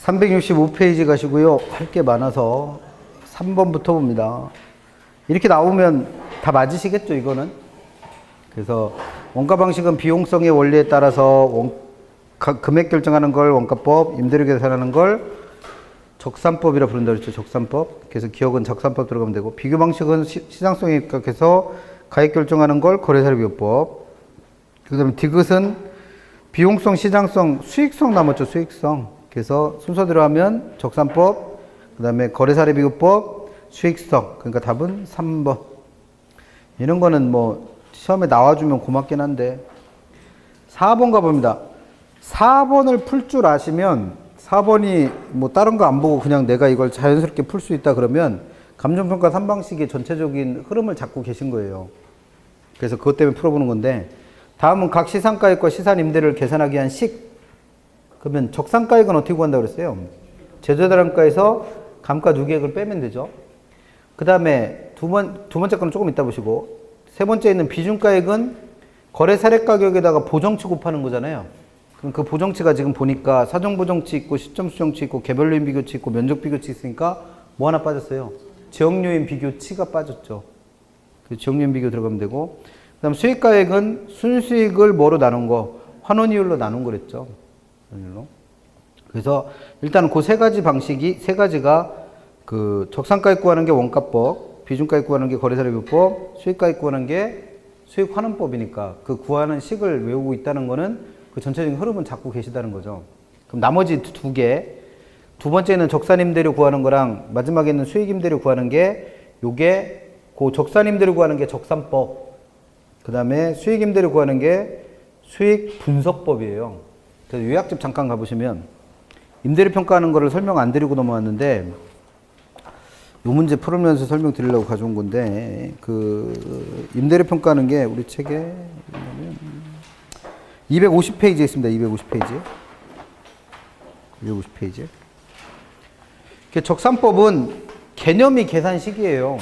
365페이지 가시고요. 할 게 많아서 3번부터 봅니다. 이렇게 나오면 다 맞으시겠죠, 이거는? 그래서 원가 방식은 비용성의 원리에 따라서 금액 결정하는 걸 원가법, 임대료 계산하는 걸 적산법이라 부른다 그랬죠, 적산법. 그래서 기억은 적산법 들어가면 되고, 비교 방식은 시장성에 입각해서 가액 결정하는 걸 거래사례비교법. 그 다음에 디귿은 비용성, 시장성, 수익성 남았죠, 수익성. 그래서 순서대로 하면 적산법, 그 다음에 거래사례비교법, 수익성. 그러니까 답은 3번. 이런 거는 뭐 시험에 나와주면 고맙긴 한데. 4번 가봅니다. 4번을 풀 줄 아시면 4번이 뭐 다른 거 안 보고 그냥 내가 이걸 자연스럽게 풀 수 있다 그러면 감정평가 3방식의 전체적인 흐름을 잡고 계신 거예요. 그래서 그것 때문에 풀어보는 건데, 다음은 각 시상가액과 시산임대료를 계산하기 위한 식. 그러면 적산가액은 어떻게 구한다고 그랬어요? 제조단가에서 감가 누계액을 빼면 되죠. 그 다음에 두 번째 거는 조금 이따 보시고, 세 번째 있는 비중가액은 거래 사례 가격에다가 보정치 곱하는 거잖아요. 그럼 그 보정치가 지금 보니까 사정보정치 있고 시점수정치 있고 개별요인 비교치 있고 면적 비교치 있으니까 뭐 하나 빠졌어요? 지역요인 비교치가 빠졌죠. 그 지역요인 비교 들어가면 되고, 그 다음 수익가액은 순수익을 뭐로 나눈 거? 환원이율로 나눈 거랬죠. 그래서 일단 그 세 가지 방식이, 세 가지가 그 적산가액 구하는 게 원가법, 비중가액 구하는 게 거래사례비법, 수익가액 구하는 게 수익환원법이니까 그 구하는 식을 외우고 있다는 거는 그 전체적인 흐름은 잡고 계시다는 거죠. 그럼 나머지 두 개, 두 번째는 적산임대료 구하는 거랑 마지막에는 수익임대료 구하는 게, 요게 그 적산임대료 구하는 게 적산법, 그 다음에 수익임대료 구하는 게 수익분석법이에요. 그래서 요약집 잠깐 가보시면 임대료 평가하는 거를 설명 안 드리고 넘어왔는데, 요 문제 풀으면서 설명드리려고 가져온 건데, 그 임대료 평가하는 게 우리 책에 250페이지에 있습니다. 250페이지. 250페이지. 적산법은 개념이 계산식이에요.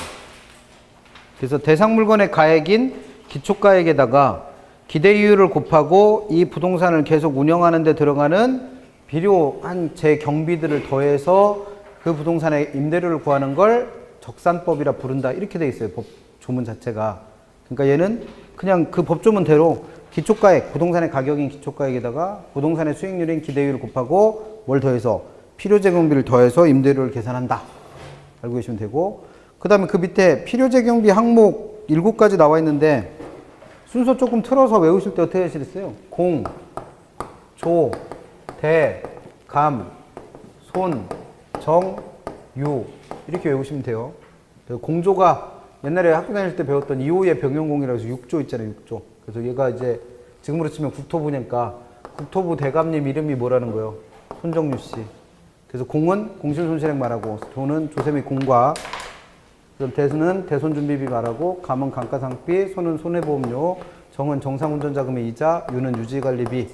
그래서 대상 물건의 가액인 기초가액에다가 기대이율을 곱하고 이 부동산을 계속 운영하는 데 들어가는 필요한 제 경비들을 더해서 그 부동산의 임대료를 구하는 걸 적산법이라 부른다. 이렇게 돼 있어요. 법 조문 자체가. 그러니까 얘는 그냥 그 법조문대로 기초가액, 부동산의 가격인 기초가액에다가 부동산의 수익률인 기대이율을 곱하고 뭘 더해서 필요제공비를 더해서 임대료를 계산한다. 알고 계시면 되고, 그 다음에 그 밑에 필요제공비 항목 7가지 나와 있는데 순서 조금 틀어서 외우실 때 어떻게 하시겠어요? 공, 조, 대, 감, 손, 정, 유 이렇게 외우시면 돼요. 공조가 옛날에 학교 다닐 때 배웠던 2호의 병용공이라고 해서 6조 있잖아요. 6조. 그래서 얘가 이제 지금으로 치면 국토부니까 국토부 대감님 이름이 뭐라는 거예요? 손정유 씨. 그래서 공은 공실손실액 말하고, 조는 조세미 공과, 대는 대손준비비 말하고, 감은 감가상비, 손은 손해보험료, 정은 정상운전자금의 이자, 유는 유지관리비.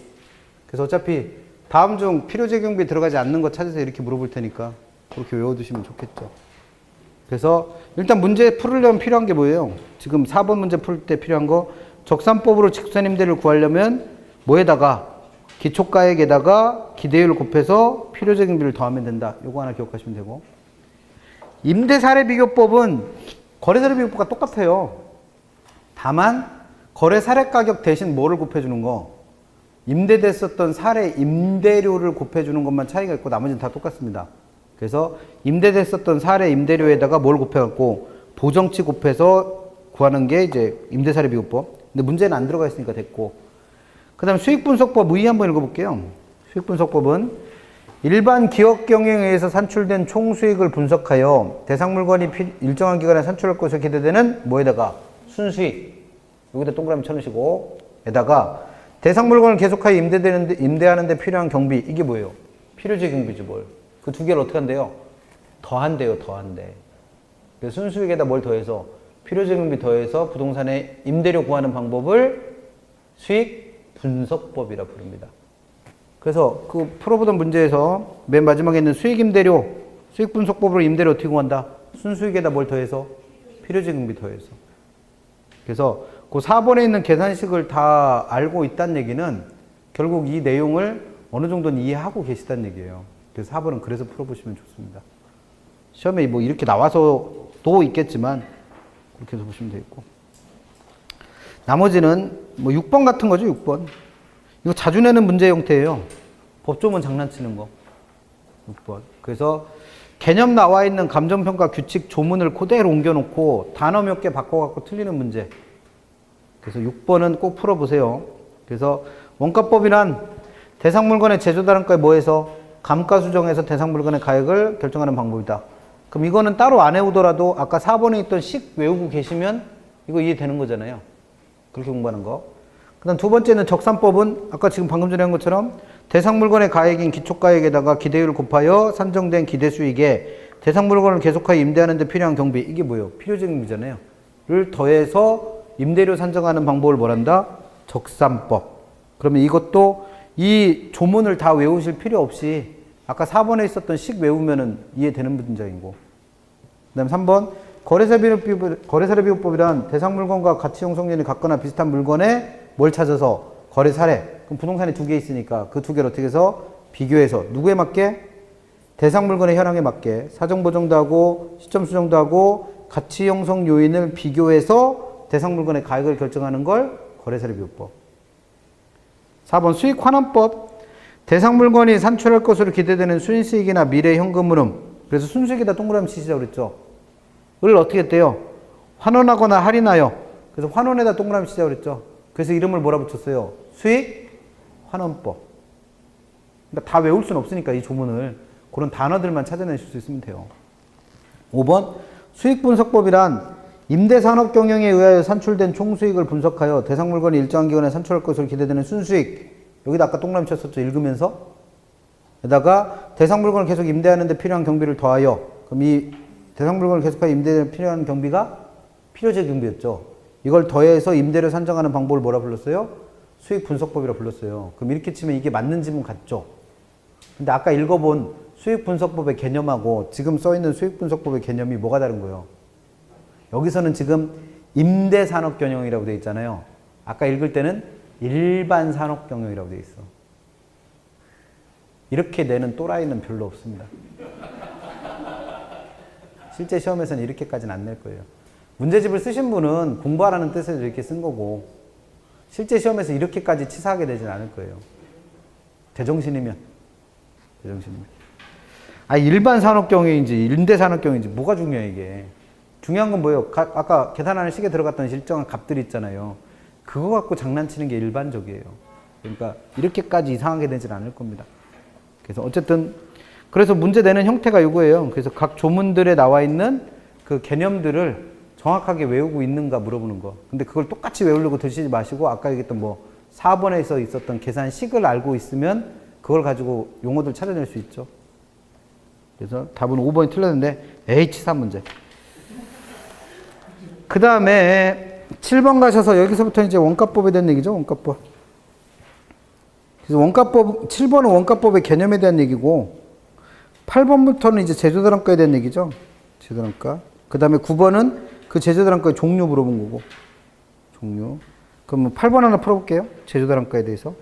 그래서 어차피 다음 중 필요제공비 들어가지 않는 거 찾아서 이렇게 물어볼 테니까 그렇게 외워두시면 좋겠죠. 그래서 일단 문제 풀으려면 필요한 게 뭐예요? 지금 4번 문제 풀 때 필요한 거, 적산법으로 직선임대를 구하려면 뭐에다가 기초가액에다가 기대율을 곱해서 필요제공비를 더하면 된다. 요거 하나 기억하시면 되고, 임대사례비교법은 거래사례비교법과 똑같아요. 다만 거래사례가격 대신 뭐를 곱해주는 거, 임대됐었던 사례 임대료를 곱해주는 것만 차이가 있고 나머지는 다 똑같습니다. 그래서 임대됐었던 사례 임대료에다가 뭘 곱해갖고 보정치 곱해서 구하는 게 이제 임대사례비교법. 근데 문제는 안 들어가 있으니까 됐고, 그 다음 수익분석법 의의 한번 읽어볼게요. 수익분석법은 일반 기업 경영에 의해서 산출된 총수익을 분석하여 대상 물건이 일정한 기간에 산출할 것으로 기대되는 뭐에다가 순수익, 여기다 동그라미 쳐놓으시고, 에다가 대상 물건을 계속하여 임대하는 데 필요한 경비, 이게 뭐예요? 필요제공비죠. 뭘? 그 두 개를 어떻게 한대요? 더한대요. 더한대. 그래서 순수익에다 뭘 더해서 필요제공비 더해서 부동산의 임대료 구하는 방법을 수익분석법이라 부릅니다. 그래서 그 풀어보던 문제에서 맨 마지막에 있는 수익임대료, 수익분석법으로 임대료 어떻게 구한다? 순수익에다 뭘 더해서? 필요제공비 더해서. 그래서 그 4번에 있는 계산식을 다 알고 있다는 얘기는 결국 이 내용을 어느 정도는 이해하고 계시다는 얘기예요. 그래서 4번은 그래서 풀어보시면 좋습니다. 시험에 뭐 이렇게 나와서도 있겠지만 그렇게 해서 보시면 되겠고. 나머지는 뭐 6번 같은 거죠, 6번. 이거 자주 내는 문제 형태예요. 법조문 장난치는 거. 6번. 그래서 개념 나와 있는 감정평가 규칙 조문을 그대로 옮겨놓고 단어 몇 개 바꿔갖고 틀리는 문제. 그래서 6번은 꼭 풀어보세요. 그래서 원가법이란 대상 물건의 제조다른가에 뭐해서 감가수정해서 대상 물건의 가액을 결정하는 방법이다. 그럼 이거는 따로 안 외우더라도 아까 4번에 있던 식 외우고 계시면 이거 이해되는 거잖아요. 그렇게 공부하는 거. 그 다음 두 번째는 적산법은 아까 지금 방금 전에 한 것처럼 대상 물건의 가액인 기초가액에다가 기대율을 곱하여 산정된 기대수익에 대상 물건을 계속하여 임대하는 데 필요한 경비. 이게 뭐예요? 필요적용비잖아요. 를 더해서 임대료 산정하는 방법을 뭐란다? 적산법. 그러면 이것도 이 조문을 다 외우실 필요 없이 아까 4번에 있었던 식 외우면은 이해되는 문장이고. 그 다음 3번. 거래사례비교법이란 대상 물건과 가치 형성률이 같거나 비슷한 물건에 뭘 찾아서 거래 사례. 그럼 부동산이 두 개 있으니까 그 두 개를 어떻게 해서 비교해서 누구에 맞게? 대상 물건의 현황에 맞게 사정 보정도 하고 시점 수정도 하고 가치 형성 요인을 비교해서 대상 물건의 가액을 결정하는 걸 거래사례비교법. 4번 수익 환원법. 대상 물건이 산출할 것으로 기대되는 순수익이나 미래 현금 흐름. 그래서 순수익에다 동그라미 치시자고 그랬죠. 을 어떻게 했대요? 환원하거나 할인하여. 그래서 환원에다 동그라미 치자고 그랬죠. 그래서 이름을 뭐라 붙였어요? 수익 환원법. 그러니까 다 외울 수는 없으니까 이 조문을 그런 단어들만 찾아내실 수 있으면 돼요. 5번 수익 분석법이란 임대산업 경영에 의하여 산출된 총수익을 분석하여 대상 물건이 일정한 기간에 산출할 것으로 기대되는 순수익. 여기다 아까 동그라미 쳤었죠. 읽으면서. 에다가 대상 물건을 계속 임대하는 데 필요한 경비를 더하여. 그럼 이 대상 물건을 계속하여 임대에 필요한 경비가 필요적 경비였죠. 이걸 더해서 임대료 산정하는 방법을 뭐라 불렀어요? 수익 분석법이라 불렀어요. 그럼 이렇게 치면 이게 맞는 지문 같죠? 근데 아까 읽어본 수익 분석법의 개념하고 지금 써있는 수익 분석법의 개념이 뭐가 다른 거예요? 여기서는 지금 임대 산업 경영이라고 되어 있잖아요. 아까 읽을 때는 일반 산업 경영이라고 되어 있어. 이렇게 내는 또라이는 별로 없습니다. 실제 시험에서는 이렇게까지는 안 낼 거예요. 문제집을 쓰신 분은 공부하라는 뜻에서 이렇게 쓴 거고 실제 시험에서 이렇게까지 치사하게 되진 않을 거예요. 제정신이면. 일반 산업 경영인지 임대 산업 경영인지 뭐가 중요해 이게. 중요한 건 뭐예요? 아까 계산하는 식에 들어갔던 일정한 값들 있잖아요. 그거 갖고 장난치는 게 일반적이에요. 그러니까 이렇게까지 이상하게 되진 않을 겁니다. 그래서 어쨌든 그래서 문제 내는 형태가 이거예요. 그래서 각 조문들에 나와 있는 그 개념들을 정확하게 외우고 있는가 물어보는 거. 근데 그걸 똑같이 외우려고 드시지 마시고 아까 얘기했던 뭐 4번에서 있었던 계산식을 알고 있으면 그걸 가지고 용어들 찾아낼 수 있죠. 그래서 답은 5번이 틀렸는데 H3 문제. 그 다음에 7번 가셔서 여기서부터 이제 원가법에 대한 얘기죠. 원가법. 그래서 원가법, 7번은 원가법의 개념에 대한 얘기고 8번부터는 이제 제조단가에 대한 얘기죠. 제조단가. 그 다음에 9번은 그 제조단가의 종류 물어본 거고. 종류. 그럼 8번 하나 풀어볼게요. 제조단가에 대해서.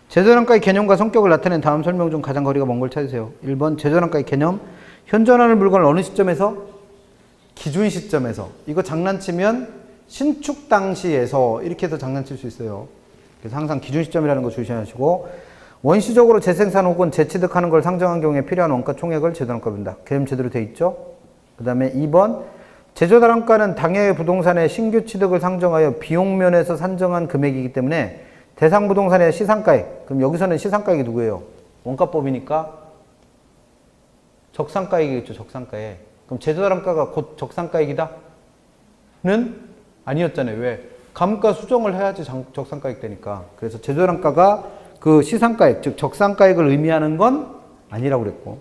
제조단가의 개념과 성격을 나타낸 다음 설명 중 가장 거리가 먼 걸 찾으세요. 1번 제조단가의 개념. 현존하는 물건을 어느 시점에서? 기준 시점에서. 이거 장난치면 신축 당시에서 이렇게 해서 장난칠 수 있어요. 그래서 항상 기준 시점이라는 거 주시하시고 원시적으로 재생산 혹은 재취득하는 걸 상정한 경우에 필요한 원가 총액을 제조단가 부른다. 개념 제대로 돼 있죠? 그 다음에 2번 제조단가는 당해의 부동산의 신규 취득을 상정하여 비용면에서 산정한 금액이기 때문에 대상 부동산의 시상가액. 그럼 여기서는 시상가액이 누구예요? 원가법이니까 적상가액이겠죠. 적상가액. 그럼 제조단가가 곧 적상가액이다? 는 아니었잖아요. 왜? 감가 수정을 해야지 적상가액 되니까. 그래서 제조단가가 그 시상가액, 즉 적상가액을 의미하는 건 아니라고 그랬고.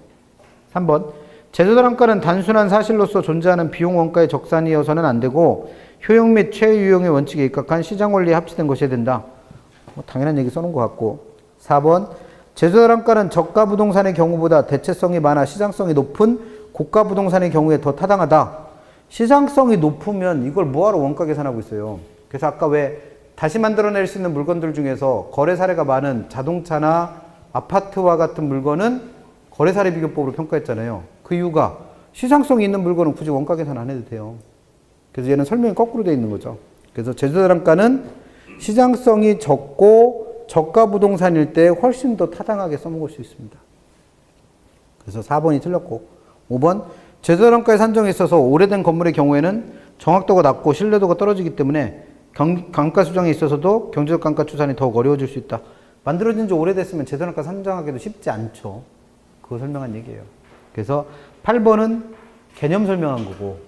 3번 제조단가는 단순한 사실로서 존재하는 비용 원가의 적산이어서는 안 되고 효용 및 최유용의 원칙에 입각한 시장 원리에 합치된 것이어야 된다. 뭐 당연한 얘기 써놓은 것 같고. 4번 제조단가는 저가 부동산의 경우보다 대체성이 많아 시장성이 높은 고가 부동산의 경우에 더 타당하다. 시장성이 높으면 이걸 뭐하러 원가 계산하고 있어요. 그래서 아까 왜 다시 만들어낼 수 있는 물건들 중에서 거래 사례가 많은 자동차나 아파트와 같은 물건은 거래사례 비교법으로 평가했잖아요. 그 이유가 시장성이 있는 물건은 굳이 원가 계산 안 해도 돼요. 그래서 얘는 설명이 거꾸로 되어 있는 거죠. 그래서 제조자랑가는 시장성이 적고 저가 부동산일 때 훨씬 더 타당하게 써먹을 수 있습니다. 그래서 4번이 틀렸고 5번 제조자랑가의 산정에 있어서 오래된 건물의 경우에는 정확도가 낮고 신뢰도가 떨어지기 때문에 감가 수정에 있어서도 경제적 감가 추산이 더욱 어려워질 수 있다. 만들어진 지 오래됐으면 제조자랑가 산정하기도 쉽지 않죠. 그거 설명한 얘기예요. 그래서 8번은 개념 설명한 거고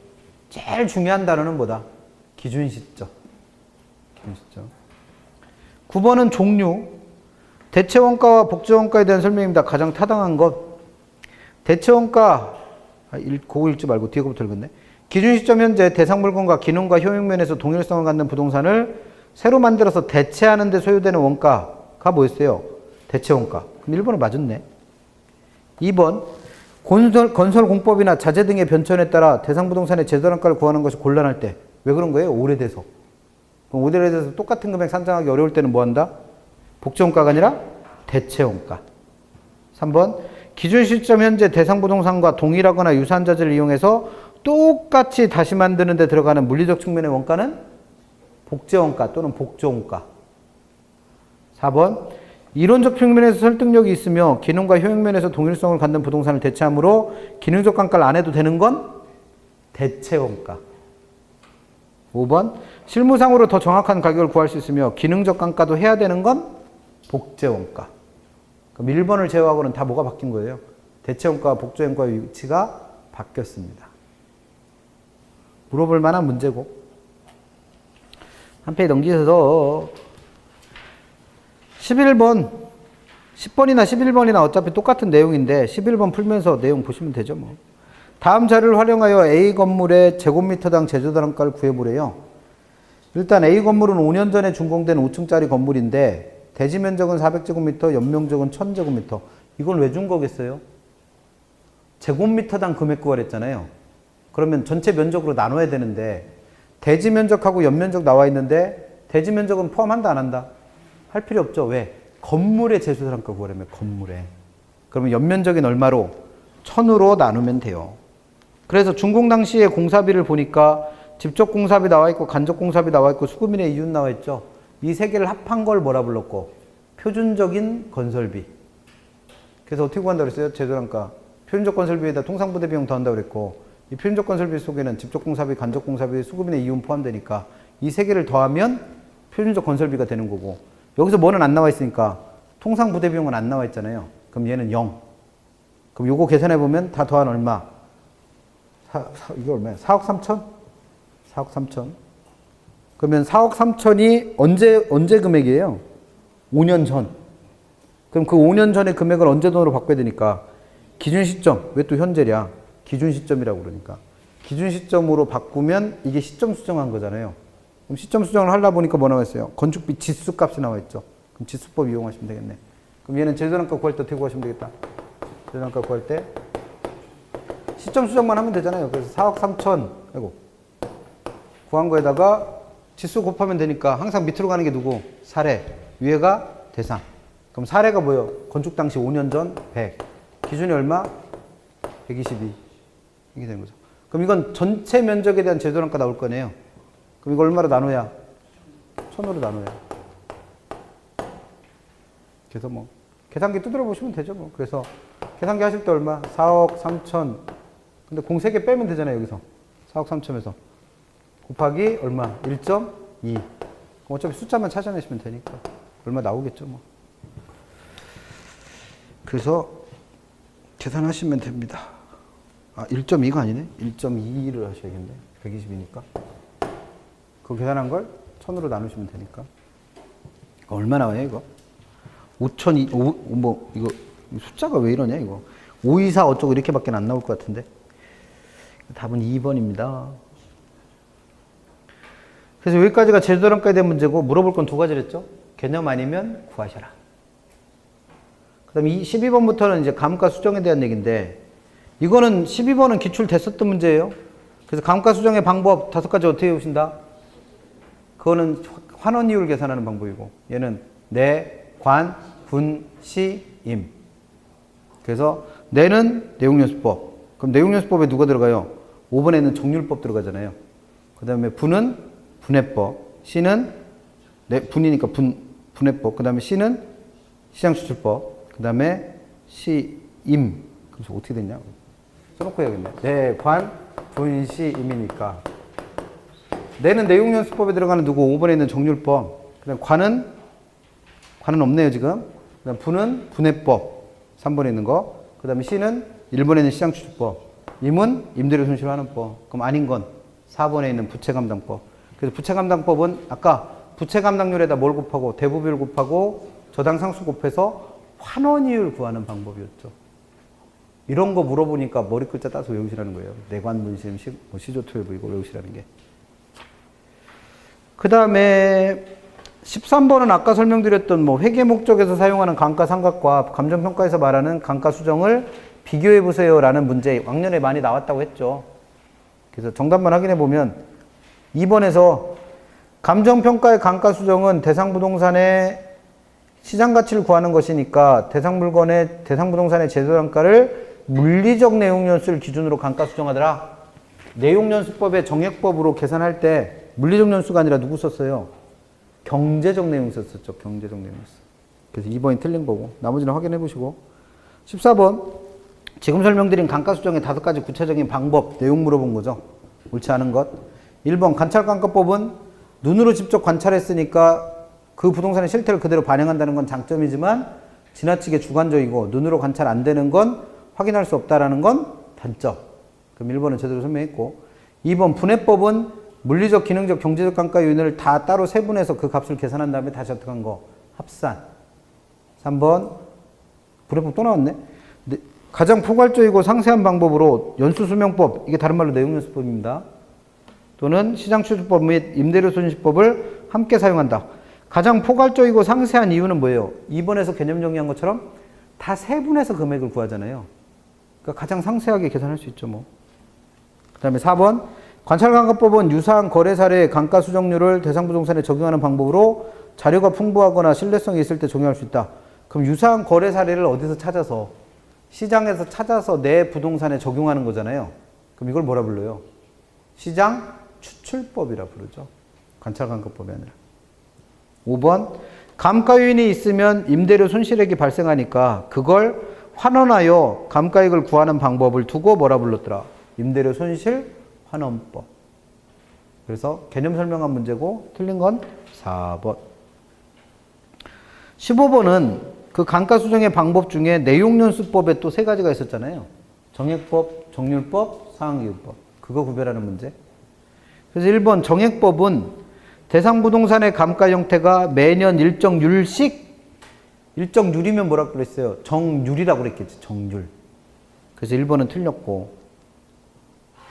제일 중요한 단어는 뭐다? 기준 시점. 기준 시점. 9번은 종류. 대체 원가와 복제 원가에 대한 설명입니다. 가장 타당한 것. 대체 원가, 그거 읽지 말고 뒤에 거부터 읽었네. 기준 시점 현재 대상 물건과 기능과 효용 면에서 동일성을 갖는 부동산을 새로 만들어서 대체하는 데 소요되는 원가가 뭐였어요? 대체 원가. 그럼 1번은 맞았네. 2번. 건설 공법이나 자재 등의 변천에 따라 대상 부동산의 제조단가를 구하는 것이 곤란할 때. 왜 그런 거예요? 오래돼서. 그럼 오래돼서 똑같은 금액 산정하기 어려울 때는 뭐 한다? 복제 원가가 아니라 대체 원가. 3번. 기준 시점 현재 대상 부동산과 동일하거나 유사한 자재를 이용해서 똑같이 다시 만드는 데 들어가는 물리적 측면의 원가는 복제 원가 또는 복조 원가. 4번. 이론적 측면에서 설득력이 있으며 기능과 효용 면에서 동일성을 갖는 부동산을 대체하므로 기능적 감가를 안 해도 되는 건 대체 원가. 5번. 실무상으로 더 정확한 가격을 구할 수 있으며 기능적 감가도 해야 되는 건 복제 원가. 그럼 1번을 제외하고는 다 뭐가 바뀐 거예요? 대체 원가와 복제 원가의 위치가 바뀌었습니다. 물어볼 만한 문제고. 한 페이지 넘기셔서 11번, 10번이나 11번이나 어차피 똑같은 내용인데 11번 풀면서 내용 보시면 되죠. 뭐. 다음 자료를 활용하여 A 건물의 제곱미터당 제조단가를 구해보래요. 일단 A 건물은 5년 전에 준공된 5층짜리 건물인데 대지 면적은 400제곱미터, 연면적은 1000제곱미터. 이걸 왜 준 거겠어요? 제곱미터당 금액 구하랬잖아요. 그러면 전체 면적으로 나눠야 되는데 대지 면적하고 연면적 나와 있는데 대지 면적은 포함한다 안 한다? 할 필요 없죠. 왜? 건물의 제조단가 구하려면 건물에. 그러면 연면적인 얼마로? 1000으로 나누면 돼요. 그래서 준공 당시에 공사비를 보니까 직접 공사비 나와 있고 간접 공사비 나와 있고 수급인의 이윤 나와 있죠. 이 세 개를 합한 걸 뭐라 불렀고? 표준적인 건설비. 그래서 어떻게 구한다고 그랬어요? 제조단가. 표준적 건설비에다 통상부대 비용 더한다고 그랬고 이 표준적 건설비 속에는 직접 공사비, 간접 공사비, 수급인의 이윤 포함되니까 이 세 개를 더하면 표준적 건설비가 되는 거고 여기서 뭐는 안 나와 있으니까 통상부대 비용은 안 나와 있잖아요. 그럼 얘는 0. 그럼 요거 계산해 보면 다 더한 얼마? 이게 얼마야? 4억 3천? 4억 3천. 그러면 4억 3천이 언제 금액이에요? 5년 전. 그럼 그 5년 전의 금액을 언제 돈으로 바꿔야 되니까 기준 시점. 왜 또 현재냐? 기준 시점이라고 그러니까. 기준 시점으로 바꾸면 이게 시점 수정한 거잖아요. 그럼 시점 수정을 하려 보니까 뭐 나와 있어요? 건축비 지수 값이 나와 있죠. 그럼 지수법 이용하시면 되겠네. 그럼 얘는 제조단가 구할 때 어떻게 구하시면 되겠다. 제조단가 구할 때 시점 수정만 하면 되잖아요. 그래서 4억 3천 구한 거에다가 지수 곱하면 되니까 항상 밑으로 가는 게 누구? 사례. 위에가 대상. 그럼 사례가 뭐예요? 건축 당시 5년 전 100. 기준이 얼마? 122. 이게 되는 거죠. 그럼 이건 전체 면적에 대한 제조단가 나올 거네요. 그럼 이거 얼마로 나눠야? 1000으로 나눠야. 그래서 뭐 계산기 두드려 보시면 되죠. 뭐. 그래서 계산기 하실 때 얼마? 4억 3천. 근데 공 3개 빼면 되잖아요. 여기서. 4억 3천에서. 곱하기 얼마? 1.2. 어차피 숫자만 찾아내시면 되니까. 얼마 나오겠죠. 뭐. 그래서 계산하시면 됩니다. 아, 1.2가 아니네? 1.2를 하셔야겠네. 120이니까. 그거 계산한 걸 1000으로 나누시면 되니까. 얼마 나와요, 이거? 5002, 이거 숫자가 왜 이러냐, 이거. 524 어쩌고 이렇게밖에 안 나올 것 같은데. 답은 2번입니다. 그래서 여기까지가 제조단가에 대한 문제고, 물어볼 건 두 가지랬죠? 개념 아니면 구하셔라. 그 다음에 12번부터는 이제 감가 수정에 대한 얘기인데, 이거는 12번은 기출됐었던 문제예요. 그래서 감가 수정의 방법 5가지 어떻게 해오신다? 그거는 환원 이율 계산하는 방법이고, 얘는 내, 관, 군, 시, 임. 그래서 내는 내용연수법. 그럼 내용연수법에 누가 들어가요? 5번에는 정률법 들어가잖아요. 그 다음에 분은 분해법. C는 분이니까 분해법. 그 다음에 C는 시장추출법. 그 다음에 시임. 그래서 어떻게 됐냐? 써놓고 해야겠네. 내관, 분, 시, 임이니까. 내는 내용연수법에 들어가는 누구? 5번에 있는 정률법. 그 다음 관은 없네요, 지금. 그 다음 분은 분해법. 3번에 있는 거. 그 다음에 C는 1번에 있는 시장추출법. 임은 임대료 손실환원법. 그럼 아닌 건 4번에 있는 부채감당법. 그래서 부채감당법은 아까 부채감당률에다 뭘 곱하고 대부비율 곱하고 저당상수 곱해서 환원이율 구하는 방법이었죠. 이런 거 물어보니까 머리 글자 따서 외우시라는 거예요. 내관분심, 시조토일부 이거 외우시라는 게. 그 다음에 13번은 아까 설명드렸던 뭐 회계 목적에서 사용하는 감가상각과 감정평가에서 말하는 감가수정을 비교해보세요 라는 문제 왕년에 많이 나왔다고 했죠. 그래서 정답만 확인해 보면 2번에서 감정평가의 감가수정은 대상부동산의 시장가치를 구하는 것이니까 대상부동산의 제조단가를 물리적 내용연수를 기준으로 감가수정하더라. 내용연수법의 정액법으로 계산할 때 물리적 연수가 아니라 누구 썼어요? 경제적 내용 썼었죠. 경제적 내용이었어. 그래서 2번이 틀린 거고 나머지는 확인해 보시고 14번 지금 설명드린 감가수정의 5가지 구체적인 방법 내용 물어본 거죠. 옳지 않은 것. 1번 관찰감가법은 눈으로 직접 관찰했으니까 그 부동산의 실태를 그대로 반영한다는 건 장점이지만 지나치게 주관적이고 눈으로 관찰 안 되는 건 확인할 수 없다라는 건 단점. 그럼 1번은 제대로 설명했고 2번 분해법은 물리적, 기능적, 경제적 감가 요인을 다 따로 세분해서 그 값을 계산한 다음에 다시 어떻게 한 거? 합산. 3번 분해법 또 나왔네. 가장 포괄적이고 상세한 방법으로 연수수명법, 이게 다른 말로 내용연수법입니다. 또는 시장추출법 및 임대료손실법을 함께 사용한다. 가장 포괄적이고 상세한 이유는 뭐예요? 2번에서 개념 정리한 것처럼 다 세분해서 금액을 구하잖아요. 그러니까 가장 상세하게 계산할 수 있죠. 뭐. 그 다음에 4번 관찰감가법은 유사한 거래 사례의 감가수정률을 대상부동산에 적용하는 방법으로 자료가 풍부하거나 신뢰성이 있을 때 적용할 수 있다. 그럼 유사한 거래 사례를 어디서 찾아서? 시장에서 찾아서 내 부동산에 적용하는 거잖아요. 그럼 이걸 뭐라 불러요? 시장 추출법이라 부르죠. 관찰감가법이 아니라. 5번 감가 요인이 있으면 임대료 손실액이 발생하니까 그걸 환원하여 감가액을 구하는 방법을 두고 뭐라 불렀더라? 임대료 손실 환원법. 그래서 개념 설명한 문제고 틀린 건 4번. 15번은 그 감가수정의 방법 중에 내용연수법에 또 3가지가 있었잖아요. 정액법, 정률법, 상환기금법. 그거 구별하는 문제. 그래서 1번 정액법은 대상부동산의 감가 형태가 매년 일정 율씩 일정 율이면 뭐라고 그랬어요? 정율이라고 그랬겠지. 정율. 그래서 1번은 틀렸고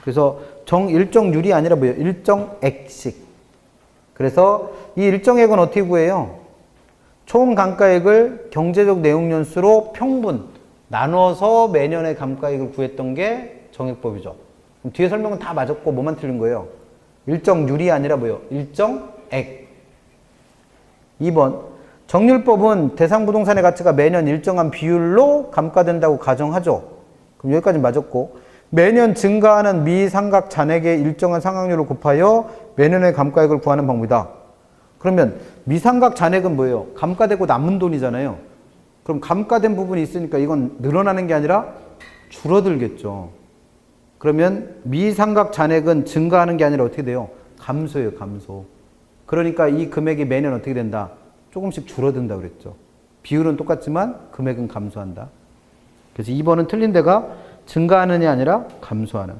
그래서 일정률이 아니라 뭐예요? 일정액식. 그래서 이 일정액은 어떻게 구해요? 총 감가액을 경제적 내용연수로 평분 나눠서 매년의 감가액을 구했던 게 정액법이죠. 그럼 뒤에 설명은 다 맞았고 뭐만 틀린 거예요? 일정률이 아니라 뭐예요? 일정액. 2번 정률법은 대상부동산의 가치가 매년 일정한 비율로 감가된다고 가정하죠. 그럼 여기까지 맞았고 매년 증가하는 미상각 잔액의 일정한 상각률을 곱하여 매년의 감가액을 구하는 방법이다. 그러면 미상각 잔액은 뭐예요? 감가되고 남은 돈이잖아요. 그럼 감가된 부분이 있으니까 이건 늘어나는 게 아니라 줄어들겠죠. 그러면 미상각 잔액은 증가하는 게 아니라 어떻게 돼요? 감소해요, 감소. 그러니까 이 금액이 매년 어떻게 된다? 조금씩 줄어든다 그랬죠. 비율은 똑같지만 금액은 감소한다. 그래서 2번은 틀린 데가 증가하느냐 아니라 감소하는.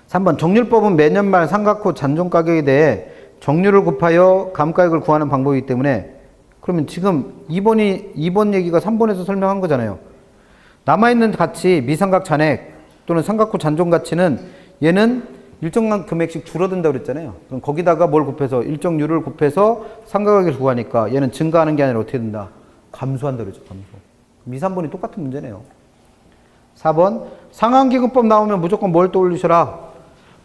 3번 정률법은 매년 말 상각후 잔존 가격에 대해 정률을 곱하여 감가액을 구하는 방법이기 때문에 그러면 지금 2번 얘기가 3번에서 설명한 거잖아요. 남아있는 가치 미상각 잔액 또는 상각후 잔존 가치는 얘는 일정한 금액씩 줄어든다고 그랬잖아요. 그럼 거기다가 뭘 곱해서 일정률을 곱해서 상각액을 구하니까 얘는 증가하는 게 아니라 어떻게 된다? 감소한다 그랬죠. 감소. 2, 3번이 똑같은 문제네요. 4번 상환기금법 나오면 무조건 뭘 떠올리셔라?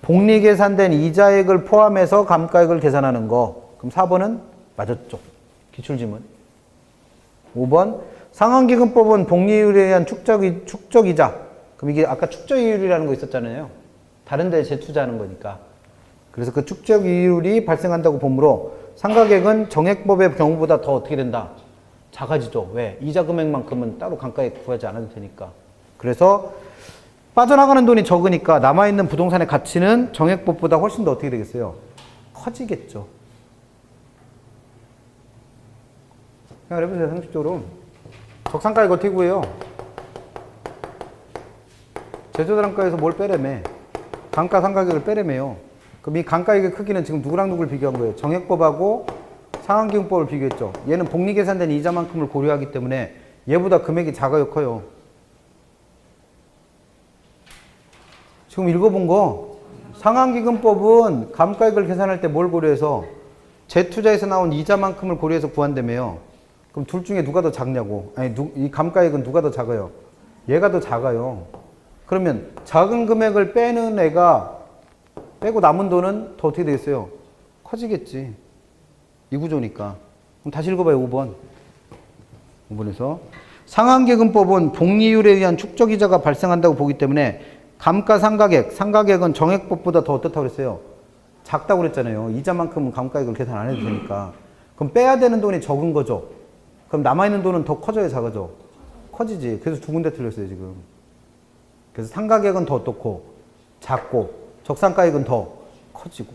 복리계산된 이자액을 포함해서 감가액을 계산하는 거. 그럼 4번은 맞았죠. 기출지문. 5번 상환기금법은 복리이율에 의한 축적이자. 그럼 이게 아까 축적이율이라는 거 있었잖아요. 다른 데에 재투자하는 거니까. 그래서 그 축적이율이 발생한다고 보므로 상가액은 정액법의 경우보다 더 어떻게 된다? 작아지죠. 왜? 이자 금액만큼은 따로 감가액 구하지 않아도 되니까. 그래서 빠져나가는 돈이 적으니까 남아있는 부동산의 가치는 정액법보다 훨씬 더 어떻게 되겠어요? 커지겠죠. 생각을 해보세요. 상식적으로. 적상가액 어떻게 구해요? 제조단가에서 뭘 빼래매? 감가상가격을 빼래매요. 그럼 이 감가액의 크기는 지금 누구랑 누구를 비교한 거예요? 정액법하고 상환기금법을 비교했죠. 얘는 복리계산된 이자만큼을 고려하기 때문에 얘보다 금액이 작아요, 커요? 지금 읽어본 거 상환기금법은 감가액을 계산할 때 뭘 고려해서 재투자에서 나온 이자만큼을 고려해서 구한다며요. 그럼 둘 중에 누가 더 작냐고. 아니, 이 감가액은 누가 더 작아요? 얘가 더 작아요. 그러면 작은 금액을 빼는 애가 빼고 남은 돈은 더 어떻게 되겠어요? 커지겠지. 이 구조니까. 그럼 다시 읽어봐요. 5번. 5번에서 상환계금법은 복리이율에 의한 축적이자가 발생한다고 보기 때문에 감가상가액, 상가액은 정액법보다 더 어떻다고 그랬어요? 작다고 그랬잖아요. 이자만큼은 감가액을 계산 안 해도 되니까. 그럼 빼야 되는 돈이 적은 거죠. 그럼 남아있는 돈은 더 커져야 작아져? 커지지. 그래서 두 군데 틀렸어요, 지금. 그래서 상가액은 더 어떻고, 작고, 적상가액은 더 커지고.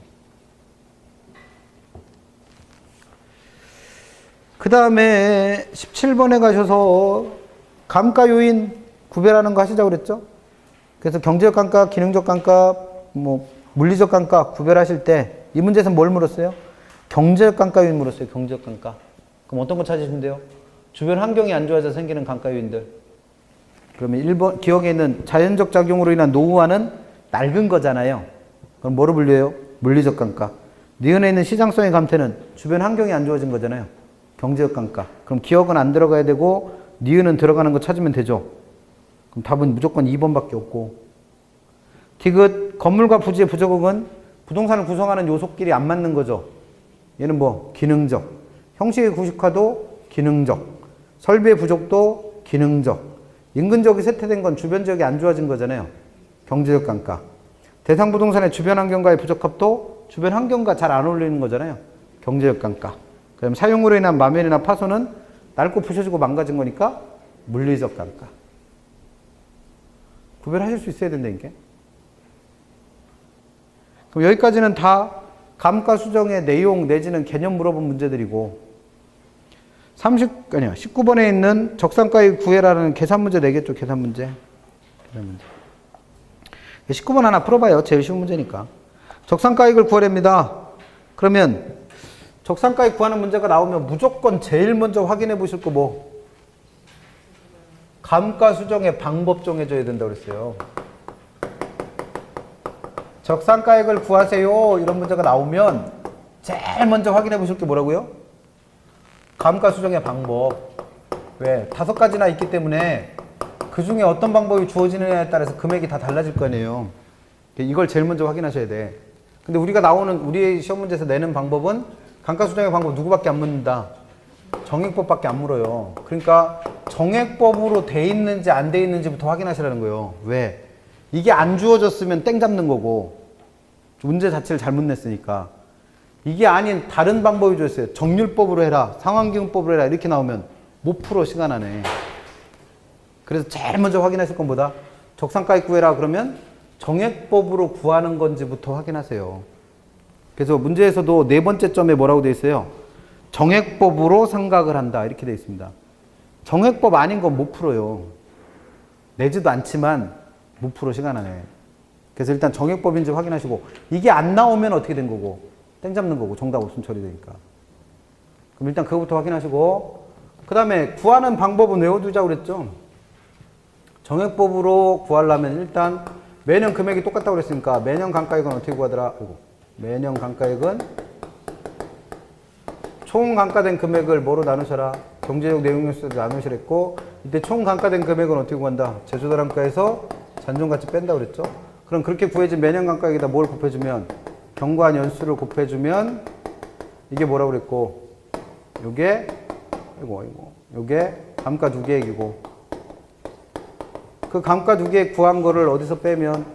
그 다음에 17번에 가셔서 감가 요인 구별하는 거 하시자고 그랬죠? 그래서 경제적 감가, 기능적 감가, 물리적 감가 구별하실 때 이 문제에서 뭘 물었어요? 경제적 감가 요인 물었어요. 경제적 감가. 그럼 어떤 거 찾으시면 돼요? 주변 환경이 안 좋아져서 생기는 감가 요인들. 그러면 1번 기억에 있는 자연적 작용으로 인한 노후화는 낡은 거잖아요. 그럼 뭐로 분류해요? 물리적 감가. 니은에 있는 시장성의 감퇴는 주변 환경이 안 좋아진 거잖아요. 경제적 감가. 그럼 기억은 안 들어가야 되고 니은은 들어가는 거 찾으면 되죠. 그럼 답은 무조건 2번밖에 없고. 디귿 건물과 부지의 부적응은 부동산을 구성하는 요소끼리 안 맞는 거죠. 얘는 뭐 기능적. 형식의 구식화도 기능적. 설비의 부족도 기능적. 인근 지역이 쇠퇴된 건 주변 지역이 안 좋아진 거잖아요. 경제적 감가. 대상 부동산의 주변 환경과의 부적합도 주변 환경과 잘 안 어울리는 거잖아요. 경제적 감가. 그럼 사용으로 인한 마멸이나 파손은 낡고 부셔지고 망가진 거니까 물리적 감가. 구별하실 수 있어야 된다, 이게. 그럼 여기까지는 다 감가 수정의 내용 내지는 개념 물어본 문제들이고 19번에 있는 적상가액 구해라는 계산 문제 내겠죠, 계산 문제. 19번 하나 풀어봐요. 제일 쉬운 문제니까. 적상가액을 구하랍니다. 그러면 적상가액 구하는 문제가 나오면 무조건 제일 먼저 확인해 보실 거 뭐? 감가 수정의 방법 정해져야 된다고 그랬어요. 적상가액을 구하세요. 이런 문제가 나오면 제일 먼저 확인해 보실 게 뭐라고요? 감가 수정의 방법. 왜? 5가지나 있기 때문에 그 중에 어떤 방법이 주어지느냐에 따라서 금액이 다 달라질 거 아니에요. 이걸 제일 먼저 확인하셔야 돼. 근데 우리가 나오는 우리의 시험 문제에서 내는 방법은 감가 수정의 방법 누구밖에 안 묻는다. 정액법밖에 안 물어요. 그러니까 정액법으로 돼 있는지 안 돼 있는지부터 확인하시라는 거예요. 왜? 이게 안 주어졌으면 땡 잡는 거고 문제 자체를 잘못 냈으니까. 이게 아닌 다른 방법이 주었어요. 정률법으로 해라, 상환기금법으로 해라 이렇게 나오면 못 풀어, 시간 안에. 그래서 제일 먼저 확인하실 건 뭐다? 적상가액 구해라 그러면 정액법으로 구하는 건지부터 확인하세요. 그래서 문제에서도 4번째 점에 뭐라고 되어 있어요? 정액법으로 상각을 한다 이렇게 되어 있습니다. 정액법 아닌 건 못 풀어요. 내지도 않지만 못 풀어, 시간 안에. 그래서 일단 정액법인지 확인하시고 이게 안 나오면 어떻게 된 거고 땡 잡는 거고 정답 없으면 처리되니까. 그럼 일단 그거부터 확인하시고 그 다음에 구하는 방법은 외워두자고 그랬죠. 정액법으로 구하려면 일단 매년 금액이 똑같다고 그랬으니까 매년 감가액은 어떻게 구하더라? 매년 감가액은 총 감가된 금액을 뭐로 나누셔라? 경제적 내용 요소로 나누시랬고 이때 총 감가된 금액은 어떻게 구한다? 제조단가에서 잔존가치 뺀다 그랬죠. 그럼 그렇게 구해진 매년 감가액에다 뭘 곱해주면 경과한 연수를 곱해주면 이게 뭐라고 그랬고 요게 이거. 요게 감가 두 계획이고. 그 감가 두 계획 구한 거를 어디서 빼면,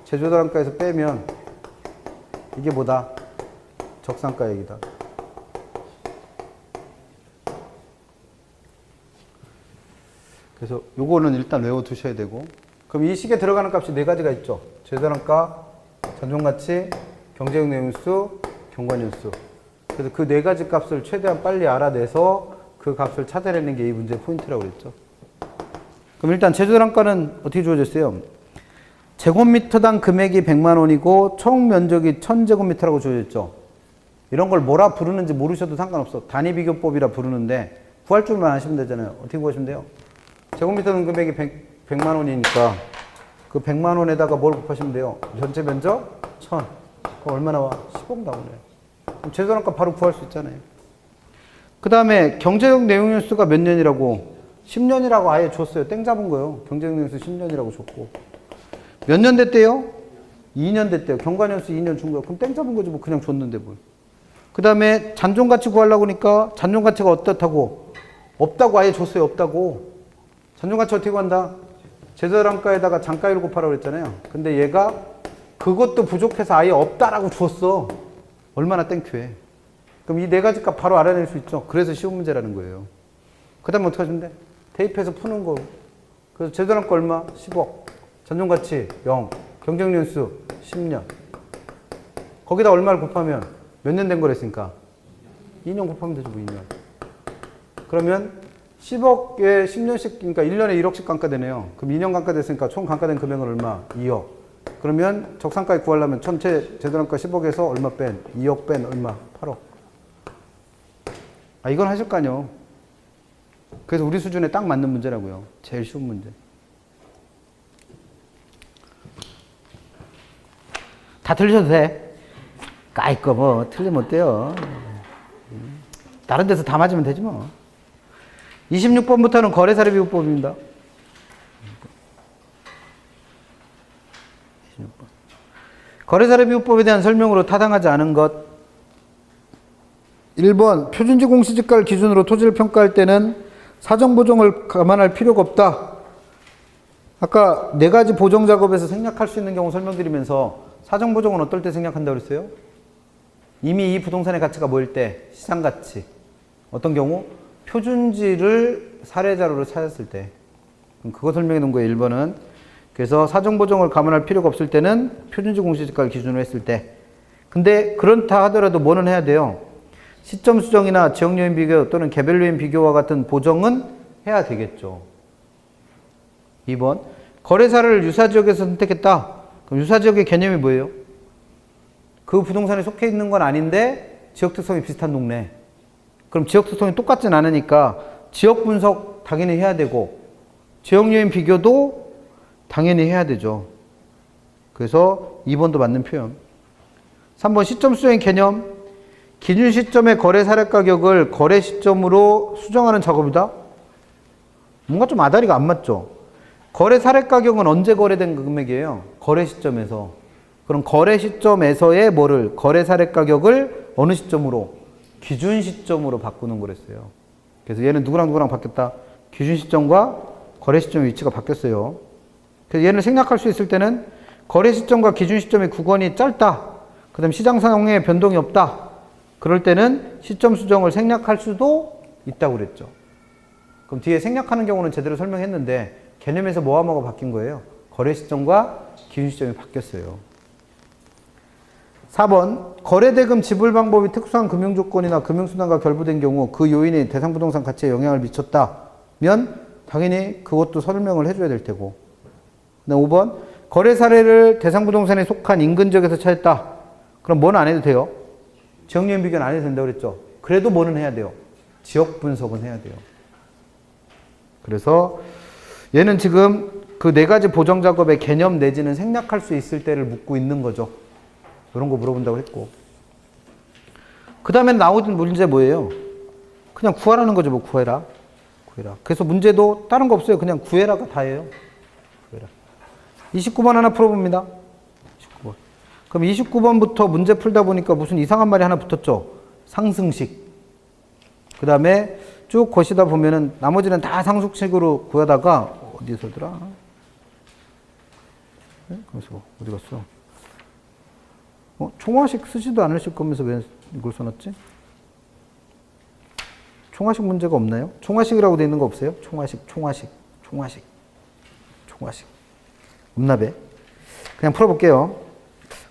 제조단가에서 빼면, 이게 뭐다? 적산가액이다. 그래서 요거는 일단 외워두셔야 되고. 그럼 이 식에 들어가는 값이 네 가지가 있죠. 제조단가, 잔존가치, 경제력 내용수, 경관연수. 그래서 그 네 가지 값을 최대한 빨리 알아내서 그 값을 찾아내는 게 이 문제의 포인트라고 그랬죠. 그럼 일단 제조단가는 어떻게 주어졌어요? 제곱미터당 금액이 100만 원이고 총 면적이 1000제곱미터라고 주어졌죠. 이런 걸 뭐라 부르는지 모르셔도 상관없어. 단위 비교법이라 부르는데 구할 줄만 아시면 되잖아요. 어떻게 구하시면 돼요? 제곱미터당 금액이 100만 원이니까 그 100만 원에다가 뭘 곱하시면 돼요? 전체 면적 1000. 그럼 얼마 나와? 10억 나오네요. 그럼 제조단가 바로 구할 수 있잖아요. 그 다음에 경제적 내용연수가 몇 년이라고? 10년이라고 아예 줬어요. 땡 잡은 거예요. 경제적 내용연수 10년이라고 줬고. 몇 년 됐대요? 2년 됐대요. 경관연수 2년 준 거예요. 그럼 땡 잡은 거지 뭐 그냥 줬는데 뭘. 그 다음에 잔존가치 구하려고 하니까 잔존가치가 어떻다고? 없다고 아예 줬어요. 없다고. 잔존가치 어떻게 구한다? 제조단가에다가 잔가율 곱하라고 그랬잖아요. 근데 얘가 그것도 부족해서 아예 없다라고 줬어. 얼마나 땡큐해. 그럼 이 네 가지 값 바로 알아낼 수 있죠. 그래서 쉬운 문제라는 거예요. 그 다음에 어떻게 하시면 돼? 대입해서 푸는 거. 그래서 제조단가 얼마? 10억. 잔존가치 0. 경쟁연수 10년. 거기다 얼마를 곱하면 몇 년 된 거랬으니까 2년 곱하면 되죠. 뭐 2년. 그러면 10억에 10년씩, 그러니까 1년에 1억씩 감가되네요. 그럼 2년 감가됐으니까 총 감가된 금액은 얼마? 2억. 그러면 적산가액 구하려면 전체 제조단가 10억에서 얼마 뺀? 2억 뺀 얼마? 8억. 아, 이건 하실 거 아니요. 그래서 우리 수준에 딱 맞는 문제라고요. 제일 쉬운 문제. 다 틀리셔도 돼. 까이 거 뭐 틀리면 어때요? 다른 데서 다 맞으면 되지 뭐. 26번부터는 거래사례 비교법입니다. 26번. 거래사례 비교법에 대한 설명으로 타당하지 않은 것. 1번 표준지 공시지가를 기준으로 토지를 평가할 때는 사정 보정을 감안할 필요가 없다. 아까 네 가지 보정 작업에서 생략할 수 있는 경우 설명드리면서 사정 보정은 어떨 때 생략한다고 그랬어요? 이미 이 부동산의 가치가 뭐일 때? 시장 가치. 어떤 경우? 표준지를 사례자료로 찾았을 때. 그럼 그거 설명해 놓은 거예요. 1번은. 그래서 사정 보정을 감안할 필요가 없을 때는 표준지 공시지가를 기준으로 했을 때. 근데 그렇다 하더라도 뭐는 해야 돼요? 시점 수정이나 지역 요인 비교 또는 개별 요인 비교와 같은 보정은 해야 되겠죠. 2번. 거래사를 유사지역에서 선택했다. 그럼 유사지역의 개념이 뭐예요? 그 부동산에 속해 있는 건 아닌데 지역 특성이 비슷한 동네. 그럼 지역 특성이 똑같진 않으니까 지역 분석 당연히 해야 되고 지역 요인 비교도 당연히 해야 되죠. 그래서 2번도 맞는 표현. 3번 시점 수정의 개념. 기준 시점의 거래 사례 가격을 거래 시점으로 수정하는 작업이다? 뭔가 좀 아다리가 안 맞죠? 거래 사례 가격은 언제 거래된 금액이에요? 거래 시점에서. 그럼 거래 시점에서의 뭐를? 거래 사례 가격을 어느 시점으로? 기준 시점으로 바꾸는 거랬어요. 그래서 얘는 누구랑 바뀌었다? 기준 시점과 거래 시점의 위치가 바뀌었어요. 그래서 얘를 생략할 수 있을 때는 거래 시점과 기준 시점의 구간이 짧다. 그 다음 시장 상황에 변동이 없다. 그럴 때는 시점 수정을 생략할 수도 있다고 그랬죠. 그럼 뒤에 생략하는 경우는 제대로 설명했는데 개념에서 뭐와 뭐가 바뀐 거예요? 거래 시점과 기준 시점이 바뀌었어요. 4번 거래대금 지불 방법이 특수한 금융조건이나 금융수단과 결부된 경우 그 요인이 대상 부동산 가치에 영향을 미쳤다면 당연히 그것도 설명을 해줘야 될 테고. 5번 거래 사례를 대상 부동산에 속한 인근 지역에서 찾았다. 그럼 뭐는 안 해도 돼요? 지역 요인 비교는 안 해도 된다고 그랬죠. 그래도 뭐는 해야 돼요? 지역 분석은 해야 돼요. 그래서 얘는 지금 그 네 가지 보정 작업의 개념 내지는 생략할 수 있을 때를 묻고 있는 거죠. 이런 거 물어본다고 했고. 그 다음에 나오는 문제 뭐예요? 그냥 구하라는 거죠. 뭐 구해라. 구해라. 그래서 문제도 다른 거 없어요. 그냥 구해라가 다예요. 구해라. 29번 하나 풀어봅니다. 29번. 그럼 29번부터 문제 풀다 보니까 무슨 이상한 말이 하나 붙었죠. 상승식. 그 다음에 쭉 거시다 보면은 나머지는 다 상속식으로 구하다가 어디서더라? 네? 그래서 어디 갔어? 총화식 쓰지도 않으실 거면서 왜 이걸 써놨지? 총화식 문제가 없나요? 총화식이라고 되어 있는 거 없어요? 총화식. 없나 배? 그냥 풀어볼게요.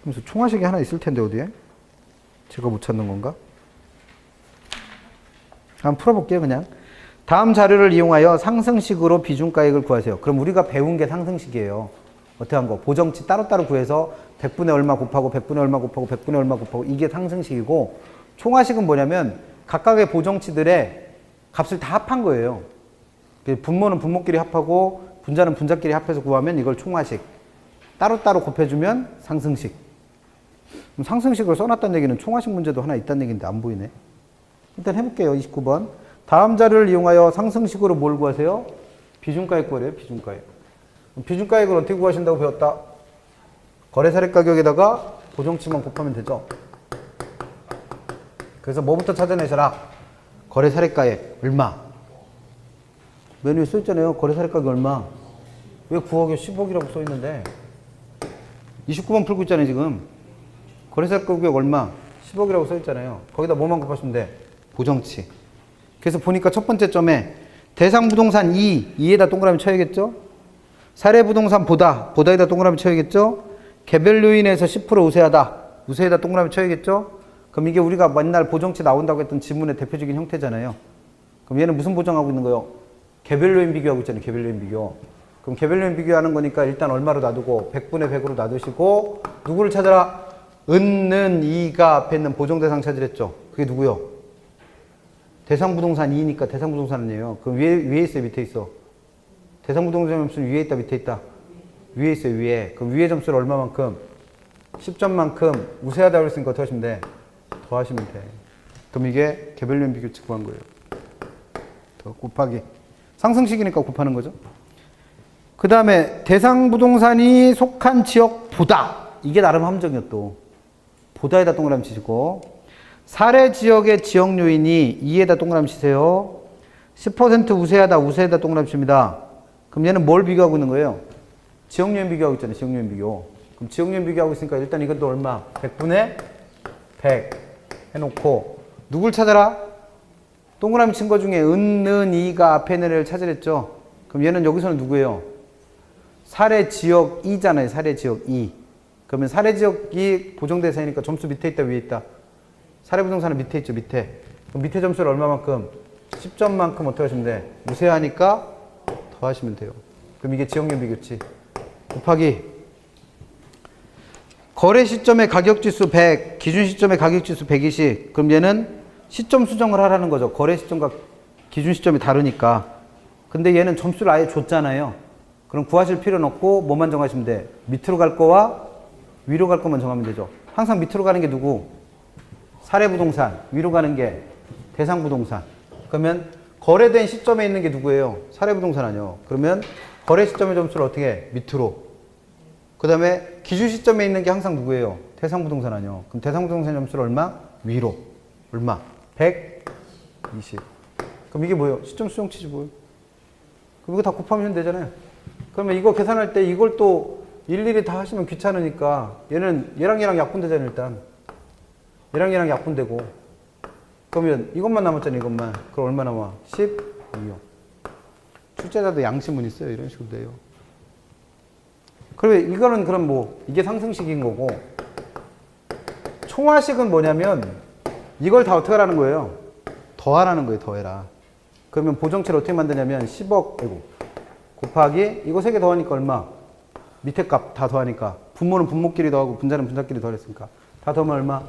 그래서 총화식이 하나 있을 텐데 어디에? 제가 못 찾는 건가? 한번 풀어볼게요, 그냥. 다음 자료를 이용하여 상승식으로 비중가액을 구하세요. 그럼 우리가 배운 게 상승식이에요. 어떻게 한 거? 보정치 따로따로 구해서 100분의 얼마 곱하고 100분의 얼마 곱하고 100분의 얼마 곱하고 이게 상승식이고, 총화식은 뭐냐면 각각의 보정치들의 값을 다 합한 거예요. 분모는 분모끼리 합하고 분자는 분자끼리 합해서 구하면 이걸 총화식. 따로따로 곱해주면 상승식. 그럼 상승식을 써놨다는 얘기는 총화식 문제도 하나 있다는 얘기인데 안 보이네. 일단 해볼게요. 29번. 다음 자료를 이용하여 상승식으로 뭘 구하세요? 비중가액 구하래요. 비중가액. 비중가액을 어떻게 구하신다고 배웠다? 거래사례 가격에다가 보정치만 곱하면 되죠. 그래서 뭐부터 찾아내셔라? 거래사례가액 얼마? 메뉴에 써있잖아요. 거래사례가격 얼마? 왜 9억에 10억이라고 써있는데? 29번 풀고 있잖아요, 지금. 거래사례가격 얼마? 10억이라고 써있잖아요. 거기다 뭐만 곱하시면 돼? 보정치. 그래서 보니까 첫 번째 점에 대상부동산 2에다 동그라미 쳐야겠죠? 사례부동산 보다에다 동그라미 쳐야겠죠? 개별 요인에서 10% 우세에다 동그라미 쳐야겠죠? 그럼 이게 우리가 맨날 보정치 나온다고 했던 지문의 대표적인 형태잖아요. 그럼 얘는 무슨 보정하고 있는 거예요? 개별 요인 비교하고 있잖아요. 개별 요인 비교. 그럼 개별 요인 비교하는 거니까 일단 얼마로 놔두고 100분의 100으로 놔두시고 누구를 찾아라? 은는 2가 앞에 있는 보정대상 찾으랬죠? 그게 누구요? 대상부동산 2니까 대상부동산 아니에요. 그럼 위에 있어요? 밑에 있어? 대상부동산 점수는 위에 있다? 밑에 있다? 위에 있어요. 위에. 그럼 위에 점수를 얼마만큼? 10점만큼 우세하다고 했으니까 어떻게 하시면 돼? 더하시면 돼. 그럼 이게 개별 요인 비교 구한 거예요. 더 곱하기. 상승식이니까 곱하는 거죠. 그 다음에 대상부동산이 속한 지역 보다. 이게 나름 함정이요 또. 보다에다 동그라미 치시고. 사례 지역의 지역 요인이 2에다 동그라미 치세요. 10% 우세에다 동그라미 칩니다. 그럼 얘는 뭘 비교하고 있는 거예요? 지역 요인 비교하고 있잖아요. 지역 요인 비교. 그럼 지역 요인 비교하고 있으니까 일단 이것도 얼마? 100분의 100 해놓고 누굴 찾아라? 동그라미 친 거 중에 은는 2가 앞에 있는 애를 찾으랬죠. 그럼 얘는 여기서는 누구예요? 사례 지역 2잖아요. 사례 지역 2. 그러면 사례 지역이 보정대상이니까 점수 밑에 있다 위에 있다? 사례부동산은 밑에 있죠. 밑에. 그럼 밑에 점수를 얼마만큼? 10점만큼 어떻게 하시면 돼? 우세하니까 더하시면 돼요. 그럼 이게 지역요인 비교치. 곱하기 거래 시점의 가격지수 100, 기준 시점의 가격지수 120. 그럼 얘는 시점 수정을 하라는 거죠. 거래 시점과 기준 시점이 다르니까. 근데 얘는 점수를 아예 줬잖아요. 그럼 구하실 필요는 없고 뭐만 정하시면 돼? 밑으로 갈 거와 위로 갈 거만 정하면 되죠. 항상 밑으로 가는 게 누구? 사례부동산. 위로 가는 게 대상부동산. 그러면 거래된 시점에 있는 게 누구예요? 사례부동산 아니요. 그러면 거래 시점의 점수를 어떻게 해? 밑으로. 그 다음에 기준 시점에 있는 게 항상 누구예요? 대상부동산 아니요. 그럼 대상부동산 점수를 얼마? 위로. 얼마? 120. 그럼 이게 뭐예요? 시점 수정치지 뭐예요? 그럼 이거 다 곱하면 되잖아요. 그러면 이거 계산할 때 이걸 또 일일이 다 하시면 귀찮으니까 얘랑 약분되잖아요, 일단. 얘랑 약분되고. 그러면 이것만 남았잖아요, 이것만. 그럼 얼마 남아? 12요. 출제자도 양심은 있어요. 이런 식으로 돼요. 그러면 이거는 그럼 뭐, 이게 상승식인 거고, 총화식은 뭐냐면, 이걸 다 어떻게 하라는 거예요? 더하라는 거예요, 더해라. 그러면 보정치를 어떻게 만드냐면, 10억, 곱하기, 이거 3개 더하니까 얼마? 밑에 값 다 더하니까. 분모는 분모끼리 더하고, 분자는 분자끼리 더했으니까. 다 더하면 얼마?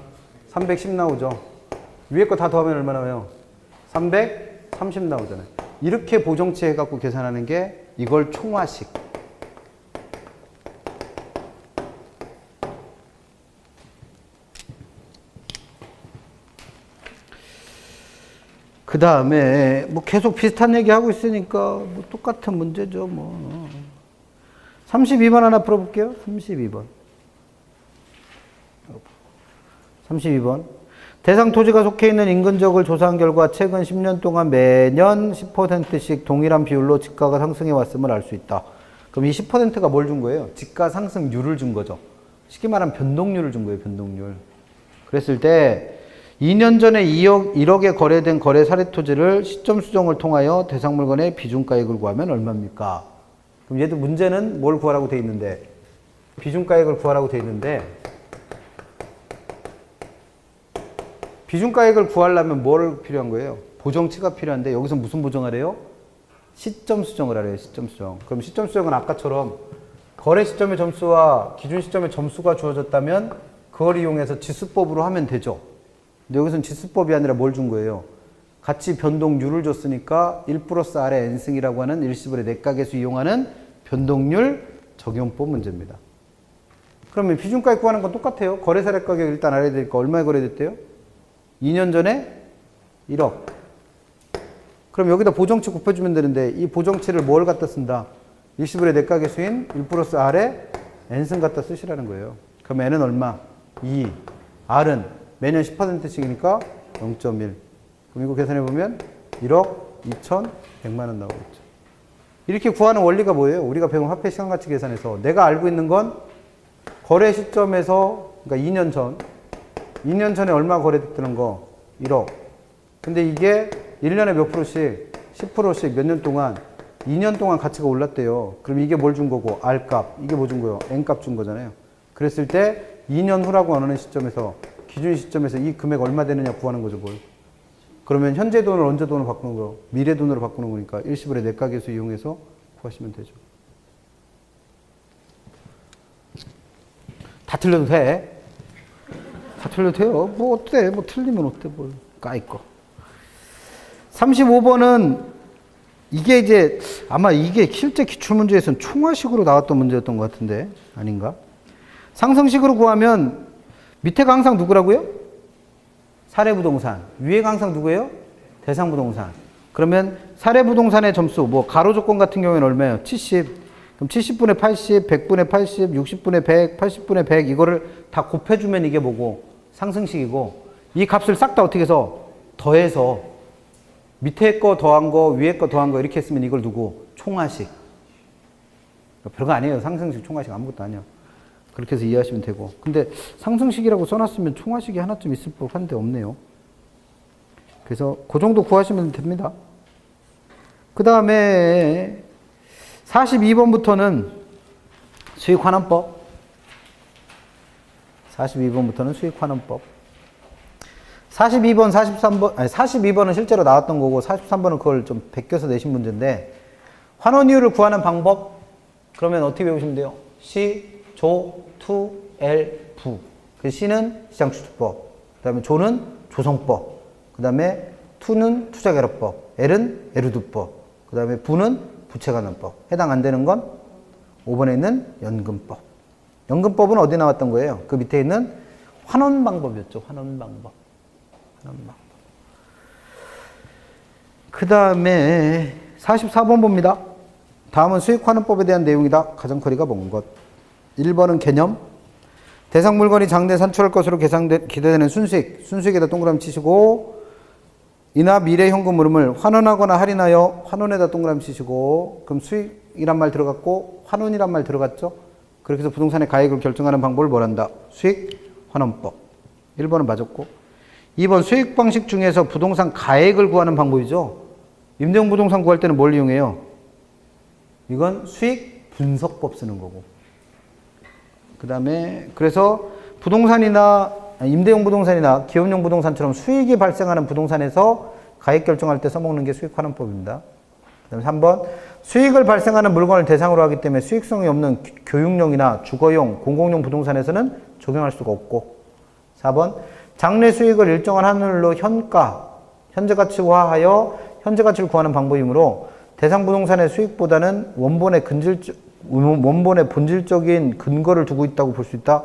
310 나오죠. 위에 거 다 더하면 얼마 나와요? 330 나오잖아요. 이렇게 보정치 해갖고 계산하는 게 이걸 총화식. 그 다음에 뭐 계속 비슷한 얘기 하고 있으니까 뭐 똑같은 문제죠. 뭐 32번 하나 풀어볼게요. 32번. 대상 토지가 속해 있는 인근지역을 조사한 결과 최근 10년 동안 매년 10%씩 동일한 비율로 지가가 상승해 왔음을 알 수 있다. 그럼 이 10%가 뭘 준 거예요? 지가 상승률을 준 거죠. 쉽게 말하면 변동률을 준 거예요. 변동률. 그랬을 때 2년 전에 1억에 거래된 거래 사례 토지를 시점 수정을 통하여 대상 물건의 비중가액을 구하면 얼마입니까? 그럼 얘도 문제는 뭘 구하라고 돼 있는데 비중가액을 구하라고 돼 있는데 비중가액을 구하려면 뭘 필요한 거예요? 보정치가 필요한데 여기서 무슨 보정하래요? 시점 수정을 하래요. 시점 수정. 그럼 시점 수정은 아까처럼 거래 시점의 점수와 기준 시점의 점수가 주어졌다면 그걸 이용해서 지수법으로 하면 되죠. 근데 여기서는 지수법이 아니라 뭘 준 거예요? 가치 변동률을 줬으니까 1 플러스 R의 n승이라고 하는 일시불의 내각에서 이용하는 변동률 적용법 문제입니다. 그러면 비중가액 구하는 건 똑같아요. 거래 사례 가격 일단 알아야 되니까 얼마에 거래됐대요? 2년 전에 1억. 그럼 여기다 보정치 곱해주면 되는데 이 보정치를 뭘 갖다 쓴다? 일시불의 내각의 수인 1 플러스 R의 n승 갖다 쓰시라는 거예요. 그럼 n은 얼마? 2. R은 매년 10%씩이니까 0.1. 그럼 이거 계산해보면 1억 2,100만 원 나오겠죠. 이렇게 구하는 원리가 뭐예요? 우리가 배운 화폐 시간가치 계산에서 내가 알고 있는 건 거래 시점에서 그러니까 2년 전에 얼마 거래됐다는 거 1억. 근데 이게 1년에 몇 프로씩 10%씩 몇 년 동안 2년 동안 가치가 올랐대요. 그럼 이게 뭘 준 거고 R값 이게 뭐 준 거예요? N값 준 거잖아요. 그랬을 때 2년 후라고 하는 시점에서 기준 시점에서 이 금액 얼마 되느냐 구하는 거죠. 뭘. 그러면 현재 돈을 언제 돈으로 바꾸는 거? 미래 돈으로 바꾸는 거니까 일시불의 내각에서 이용해서 구하시면 되죠. 다 틀려도 돼. 다 틀려도 돼요. 뭐 어때? 뭐 틀리면 어때? 뭘 까이거. 35번은 이게 이제 아마 이게 실제 기출문제에서는 총화식으로 나왔던 문제였던 것 같은데 아닌가? 상승식으로 구하면 밑에가 항상 누구라고요? 사례부동산. 위에가 항상 누구예요? 대상부동산. 그러면 사례부동산의 점수 뭐 가로 조건 같은 경우에는 얼마예요? 70. 그럼 70분의 80, 100분의 80, 60분의 100, 80분의 100 이거를 다 곱해주면 이게 뭐고? 상승식이고 이 값을 싹 다 어떻게 해서 더해서 밑에 거 더한 거 위에 거 더한 거 이렇게 했으면 이걸 두고 총화식. 별거 아니에요. 상승식 총화식 아무것도 아니야. 그렇게 해서 이해하시면 되고. 근데 상승식이라고 써놨으면 총화식이 하나쯤 있을 법한데 없네요. 그래서 그 정도 구하시면 됩니다. 그 다음에 42번부터는 수익환원법. 42번부터는 수익환원법. 42번, 43번, 아니 42번은 실제로 나왔던 거고 43번은 그걸 좀 베껴서 내신 문제인데 환원이율을 구하는 방법 그러면 어떻게 배우시면 돼요? 시, 조, 투, 엘, 부. 그 C는 시장추출법, 그 다음에 조는 조성법, 그 다음에 투는 투자개로법, L은 에르두법, 그 다음에 부는 부채관원법. 해당 안 되는 건 5번에 있는 연금법. 연금법은 어디 나왔던 거예요? 그 밑에 있는 환원 방법이었죠. 환원 방법. 그 다음에 44번 봅니다. 다음은 수익환원법에 대한 내용이다. 가장 거리가 먼 것. 1번은 개념. 대상 물건이 장래 산출할 것으로 기대되는 순수익. 순수익에다 동그라미 치시고 이나 미래 현금 흐름을 환원하거나 할인하여 환원에다 동그라미 치시고 그럼 수익이란 말 들어갔고 환원이란 말 들어갔죠. 그렇게 해서 부동산의 가액을 결정하는 방법을 뭐란다? 수익환원법. 1번은 맞았고 2번 수익 방식 중에서 부동산 가액을 구하는 방법이죠. 임대용 부동산 구할 때는 뭘 이용해요? 이건 수익 분석법 쓰는 거고. 그 다음에 그래서 부동산이나 임대용 부동산이나 기업용 부동산처럼 수익이 발생하는 부동산에서 가액 결정할 때 써먹는 게 수익환원법입니다. 그 다음에 3번 수익을 발생하는 물건을 대상으로 하기 때문에 수익성이 없는 교육용이나 주거용, 공공용 부동산에서는 적용할 수가 없고 4번 장래 수익을 일정한 환율로 현재 가치화하여 현재 가치를 구하는 방법이므로 대상 부동산의 수익보다는 원본의 본질적인 근거를 두고 있다고 볼 수 있다.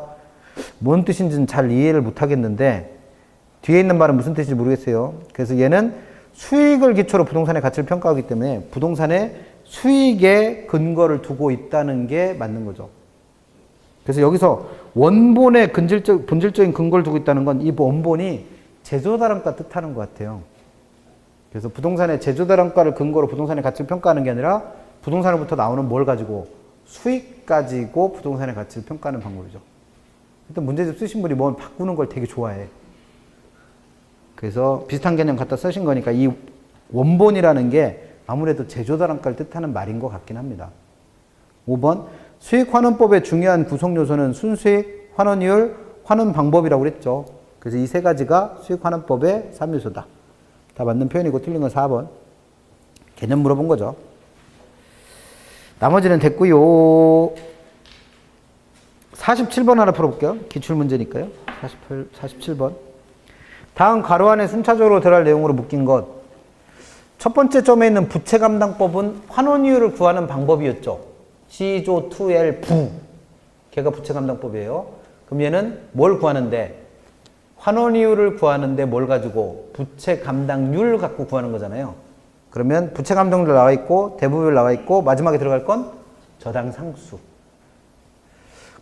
뭔 뜻인지는 잘 이해를 못 하겠는데 뒤에 있는 말은 무슨 뜻인지 모르겠어요. 그래서 얘는 수익을 기초로 부동산의 가치를 평가하기 때문에 부동산의 수익에 근거를 두고 있다는 게 맞는 거죠. 그래서 여기서 원본의 본질적인 근거를 두고 있다는 건 이 원본이 제조단가 뜻하는 것 같아요. 그래서 부동산의 제조단가를 근거로 부동산의 가치를 평가하는 게 아니라 부동산으로부터 나오는 뭘 가지고 수익 가지고 부동산의 가치를 평가하는 방법이죠. 일단 문제집 쓰신 분이 뭘 바꾸는 걸 되게 좋아해. 그래서 비슷한 개념 갖다 쓰신 거니까 이 원본이라는 게 아무래도 제조단가를 뜻하는 말인 것 같긴 합니다. 5번 수익환원법의 중요한 구성 요소는 순수익, 환원이율, 환원 방법이라고 그랬죠. 그래서 이 세 가지가 수익환원법의 3요소다. 다 맞는 표현이고 틀린 건 4번. 개념 물어본 거죠. 나머지는 됐고요. 47번 하나 풀어볼게요. 기출문제니까요. 47번. 다음 가로 안에 순차적으로 들어갈 내용으로 묶인 것. 첫 번째 점에 있는 부채감당법은 환원이율을 구하는 방법이었죠. C조2L 부. 걔가 부채감당법이에요. 그럼 얘는 뭘 구하는데? 환원이율을 구하는데 뭘 가지고? 부채감당률 갖고 구하는 거잖아요. 그러면 부채감당률 나와 있고 대부분 나와 있고 마지막에 들어갈 건 저당상수.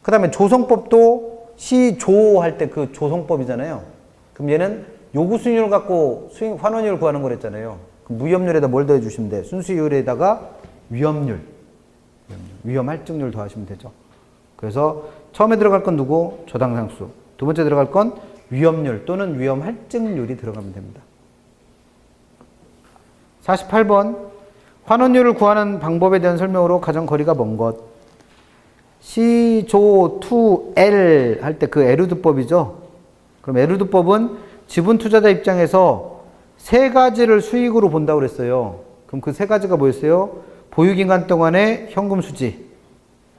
그 다음에 조성법도 C조 할 때 그 조성법이잖아요. 그럼 얘는 요구수익률 갖고 환원이율 구하는 거랬잖아요. 그럼 무위험률에다 뭘 더해주시면 돼? 순수이율에다가 위험률. 위험할증률 더하시면 되죠. 그래서 처음에 들어갈 건 누구? 저당상수. 두 번째 들어갈 건 위험률 또는 위험할증률이 들어가면 됩니다. 48번 환원율을 구하는 방법에 대한 설명으로 가장 거리가 먼 것. C조2L 할 때 그 에르드법이죠. 그럼 에르드법은 지분 투자자 입장에서 세 가지를 수익으로 본다고 그랬어요. 그럼 그 세 가지가 뭐였어요? 보유기간 동안의 현금 수지.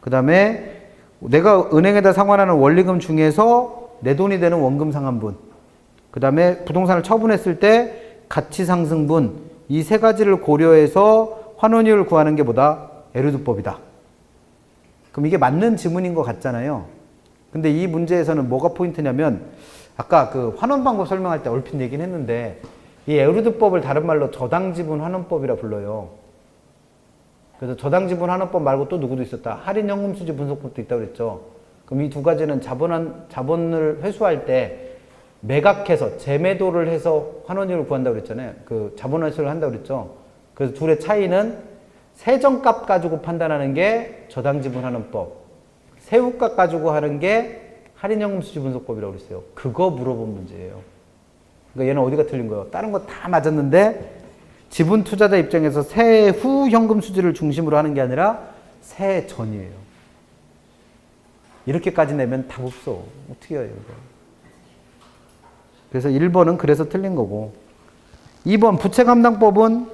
그 다음에 내가 은행에다 상환하는 원리금 중에서 내 돈이 되는 원금 상환분. 그 다음에 부동산을 처분했을 때 가치 상승분. 이 세 가지를 고려해서 환원율을 구하는 게 뭐다? 에르드법이다. 그럼 이게 맞는 지문인 것 같잖아요. 근데 이 문제에서는 뭐가 포인트냐면 아까 그 환원 방법 설명할 때 얼핏 얘기는 했는데 이 에르드법을 다른 말로 저당지분 환원법이라 불러요. 그래서 저당지분 환원법 말고 또 누구도 있었다. 할인연금수지 분석법도 있다고 그랬죠. 그럼 이 두 가지는 자본을 회수할 때 매각해서 재매도를 해서 환원율을 구한다고 그랬잖아요. 그 자본 회수를 한다고 그랬죠. 그래서 둘의 차이는 세정값 가지고 판단하는 게 저당지분 환원법, 세후값 가지고 하는 게 할인연금수지 분석법이라고 그랬어요. 그거 물어본 문제예요. 그러니까 얘는 어디가 틀린 거예요? 다른 거 다 맞았는데 지분 투자자 입장에서 세후 현금 수지를 중심으로 하는 게 아니라 세전이에요. 이렇게까지 내면 답 없어. 어떻게 해요, 이거? 그래서 1번은 그래서 틀린 거고. 2번 부채감당법은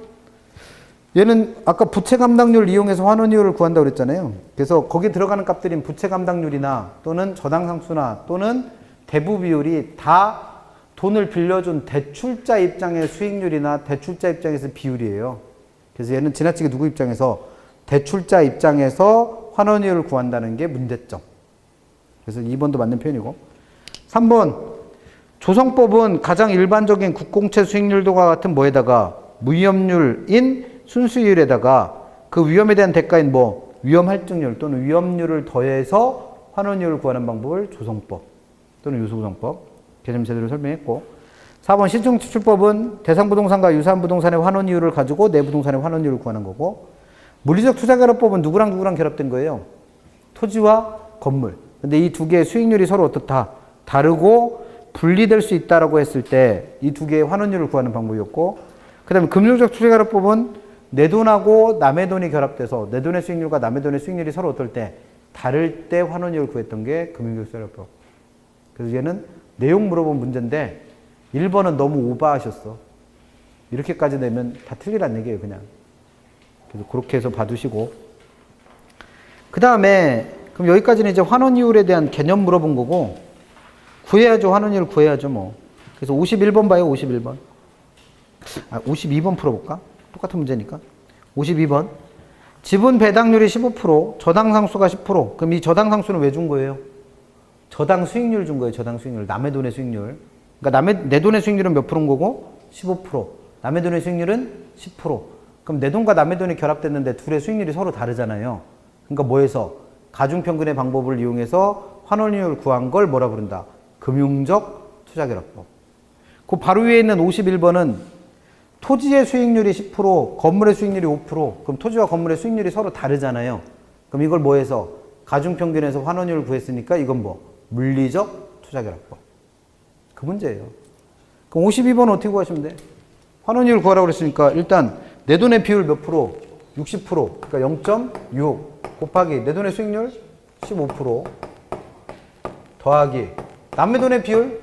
얘는 아까 부채감당률 이용해서 환원이율을 구한다고 그랬잖아요. 그래서 거기 들어가는 값들인 부채감당률이나 또는 저당상수나 또는 대부 비율이 다 돈을 빌려준 대출자 입장의 수익률이나 대출자 입장에서 비율이에요. 그래서 얘는 지나치게 누구 입장에서? 대출자 입장에서 환원이율을 구한다는 게 문제점. 그래서 2번도 맞는 표현이고. 3번 조성법은 가장 일반적인 국공채 수익률과 같은 뭐에다가 무위험률인 순수이율에다가 그 위험에 대한 대가인 뭐 위험할증률 또는 위험률을 더해서 환원이율을 구하는 방법을 조성법 또는 요소구성법 개념 제대로 설명했고. 4번 신청추출법은 대상부동산과 유사한 부동산의 환원이율을 가지고 내 부동산의 환원이율을 구하는 거고. 물리적 투자결합법은 누구랑 누구랑 결합된 거예요? 토지와 건물. 근데 이 두 개의 수익률이 서로 어떻다? 다르고 분리될 수 있다라고 했을 때 이 두 개의 환원율을 구하는 방법이었고. 그 다음에 금융적 투자결합법은 내 돈하고 남의 돈이 결합돼서 내 돈의 수익률과 남의 돈의 수익률이 서로 어떨 때 다를 때 환원율을 구했던 게 금융적 투자결합법. 그래서 얘는 내용 물어본 문제인데 1번은 너무 오버하셨어. 이렇게까지 내면 다 틀리란 얘기예요, 그냥. 그래서 그렇게 해서 봐두시고. 그 다음에 그럼 여기까지는 이제 환원이율에 대한 개념 물어본 거고 구해야죠. 환원이율 구해야죠, 뭐. 그래서 51번 봐요, 51번. 52번 풀어볼까? 똑같은 문제니까. 52번. 지분 배당률이 15%, 저당상수가 10%. 그럼 이 저당상수는 왜 준 거예요? 저당 수익률 준 거예요, 저당 수익률. 남의 돈의 수익률. 그러니까 내 돈의 수익률은 몇 프로인 거고? 15%. 남의 돈의 수익률은 10%. 그럼 내 돈과 남의 돈이 결합됐는데 둘의 수익률이 서로 다르잖아요. 그러니까 뭐해서? 가중평균의 방법을 이용해서 환원이율을 구한 걸 뭐라 부른다? 금융적 투자결합법. 그 바로 위에 있는 51번은 토지의 수익률이 10%, 건물의 수익률이 5%. 그럼 토지와 건물의 수익률이 서로 다르잖아요. 그럼 이걸 뭐 해서? 가중평균에서 환원율을 구했으니까 이건 뭐? 물리적 투자결합법. 그 문제예요. 그럼 52번은 어떻게 구하시면 돼? 환원율 구하라고 그랬으니까 일단 내 돈의 비율 몇 프로? 60%. 그러니까 0.6 곱하기 내 돈의 수익률 15% 더하기 남의 돈의 비율?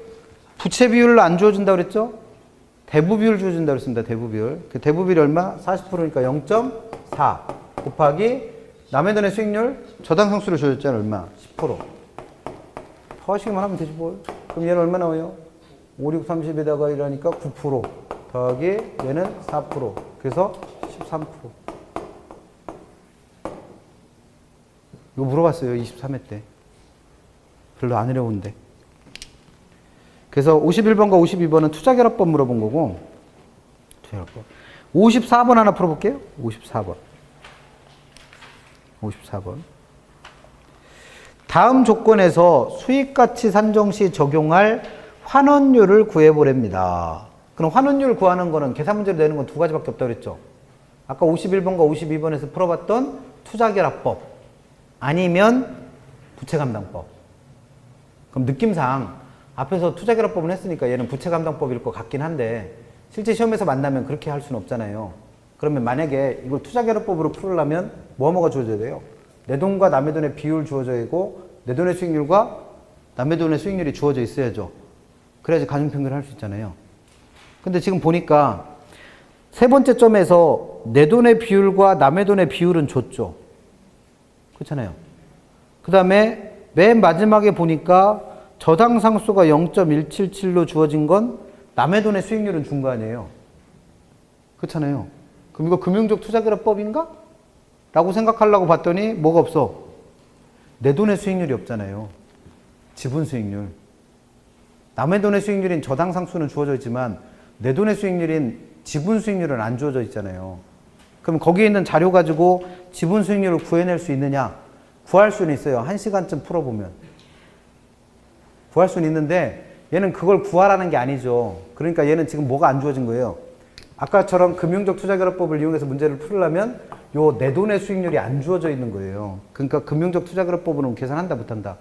부채 비율을 안 주어준다고 그랬죠? 대부 비율 주어준다고 그랬습니다. 대부 비율. 그 대부 비율이 얼마? 40%니까 0.4 곱하기 남의 돈의 수익률? 저당 상수를 주어줬잖아요. 얼마? 10%. 더하시기만 하면 되지 뭘. 그럼 얘는 얼마 나와요? 5, 6, 30에다가 이러니까 9% 더하기 얘는 4%. 그래서 13%. 이거 물어봤어요. 23회 때. 별로 안 어려운데. 그래서 51번과 52번은 투자결합법 물어본 거고, 투자결합법. 54번 하나 풀어볼게요. 54번. 다음 조건에서 수익가치 산정 시 적용할 환원율을 구해보랍니다. 그럼 환원율 구하는 거는 계산 문제로 내는 건 두 가지밖에 없다고 그랬죠. 아까 51번과 52번에서 풀어봤던 투자결합법 아니면 부채감당법. 그럼 느낌상 앞에서 투자결합법은 했으니까 얘는 부채감당법일 것 같긴 한데 실제 시험에서 만나면 그렇게 할 수는 없잖아요. 그러면 만약에 이걸 투자결합법으로 풀으려면 뭐가 주어져야 돼요? 내 돈과 남의 돈의 비율 주어져 있고 내 돈의 수익률과 남의 돈의 수익률이 주어져 있어야죠. 그래야지 가중평균을 할 수 있잖아요. 근데 지금 보니까 세 번째 점에서 내 돈의 비율과 남의 돈의 비율은 줬죠. 그렇잖아요. 그 다음에 맨 마지막에 보니까 저당 상수가 0.177로 주어진 건 남의 돈의 수익률은 준 거 아니에요. 그렇잖아요. 그럼 이거 금융적 투자결합법인가? 라고 생각하려고 봤더니 뭐가 없어? 내 돈의 수익률이 없잖아요. 지분 수익률. 남의 돈의 수익률인 저당 상수는 주어져 있지만 내 돈의 수익률인 지분 수익률은 안 주어져 있잖아요. 그럼 거기에 있는 자료 가지고 지분 수익률을 구해낼 수 있느냐? 구할 수는 있어요. 1시간쯤 풀어보면. 구할 수는 있는데 얘는 그걸 구하라는 게 아니죠. 그러니까 얘는 지금 뭐가 안 주어진 거예요. 아까처럼 금융적 투자결합법을 이용해서 문제를 풀으려면 요 내 돈의 수익률이 안 주어져 있는 거예요. 그러니까 금융적 투자결합법으로는 계산한다 못한다?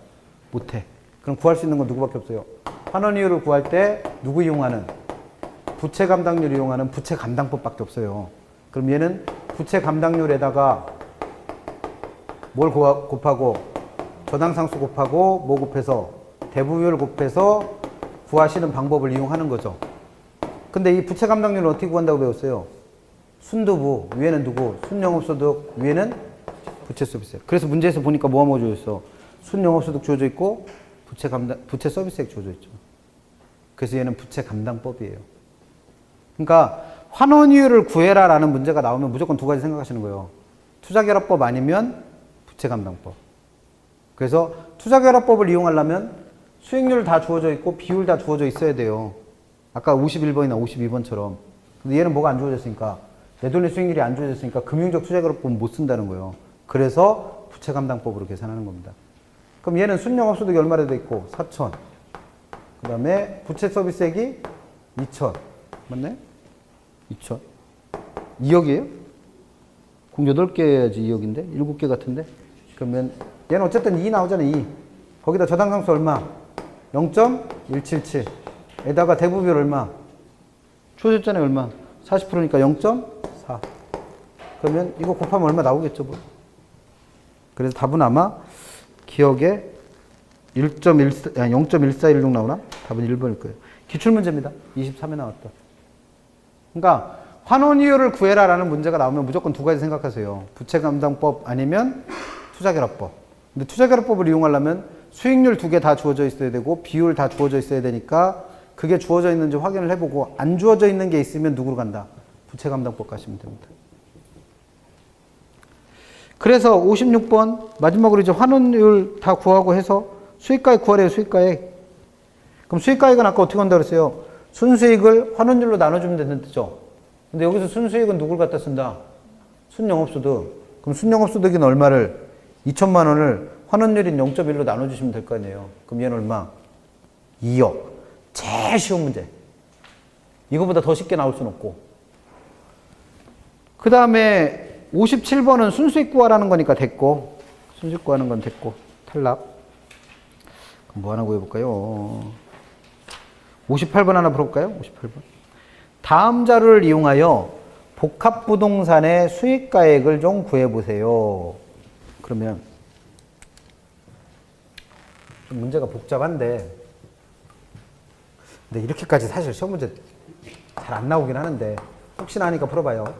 못해. 그럼 구할 수 있는 건 누구밖에 없어요. 환원이율을 구할 때 누구 이용하는? 부채 감당률 이용하는 부채 감당법밖에 없어요. 그럼 얘는 부채 감당률에다가 뭘 곱하고 저당 상수 곱하고 뭐 곱해서 대부비율 곱해서 구하시는 방법을 이용하는 거죠. 근데 이 부채 감당률을 어떻게 구한다고 배웠어요? 순두부, 위에는 누구? 순영업소득, 위에는 부채 서비스액. 그래서 문제에서 보니까 뭐가 주어져 있어? 순영업소득 주어져 있고 부채 서비스액 주어져 있죠. 그래서 얘는 부채 감당법이에요. 그러니까 환원이율을 구해라 라는 문제가 나오면 무조건 두 가지 생각하시는 거예요. 투자결합법 아니면 부채감당법. 그래서 투자결합법을 이용하려면 수익률 다 주어져 있고 비율 다 주어져 있어야 돼요. 아까 51번이나 52번처럼. 근데 얘는 뭐가 안 주어졌으니까 내 돈의 수익률이 안 주어졌으니까 금융적 투자결합법은 못 쓴다는 거예요. 그래서 부채감당법으로 계산하는 겁니다. 그럼 얘는 순영업소득이 얼마나 돼 있고 4천. 그 다음에 부채 서비스액이 2천. 맞네? 2천. 2억이에요? 공 8개 해야지 2억인데? 7개 같은데? 그러면 얘는 어쨌든 2 나오잖아, 2. 거기다 저당상수 얼마? 0.177. 에다가 대부비율 얼마? 주어졌잖아요, 얼마? 40%니까 0.4. 그러면 이거 곱하면 얼마 나오겠죠, 뭐. 그래서 답은 아마 기억에 0.1416 나오나? 답은 1번일 거예요. 기출문제입니다. 23에 나왔다. 그러니까 환원이율을 구해라라는 문제가 나오면 무조건 두 가지 생각하세요. 부채감당법 아니면 투자결합법. 근데 투자결합법을 이용하려면 수익률 두 개 다 주어져 있어야 되고 비율 다 주어져 있어야 되니까 그게 주어져 있는지 확인을 해보고 안 주어져 있는 게 있으면 누구로 간다? 부채감당법 가시면 됩니다. 그래서 56번 마지막으로 이제 환원율 다 구하고 해서 수익가액 구하래요. 수익가액. 그럼 수익가액은 아까 어떻게 한다고 그랬어요? 순수익을 환원율로 나눠주면 되는 뜻이죠. 근데 여기서 순수익은 누굴 갖다 쓴다? 순영업소득. 그럼 순영업소득인 얼마를? 2천만 원을 환원율인 0.1로 나눠주시면 될 거 아니에요. 그럼 얘는 얼마? 2억. 제일 쉬운 문제. 이거보다 더 쉽게 나올 수는 없고. 그 다음에 57번은 순수익 구하라는 거니까 됐고, 순수익 구하는 건 됐고, 탈락. 그럼 뭐 하나 구해볼까요? 58번 하나 풀어볼까요? 58번. 다음 자료를 이용하여 복합부동산의 수익가액을 좀 구해보세요. 그러면 좀 문제가 복잡한데, 근데 이렇게까지 사실 시험 문제 잘 안 나오긴 하는데 혹시나 하니까 풀어봐요.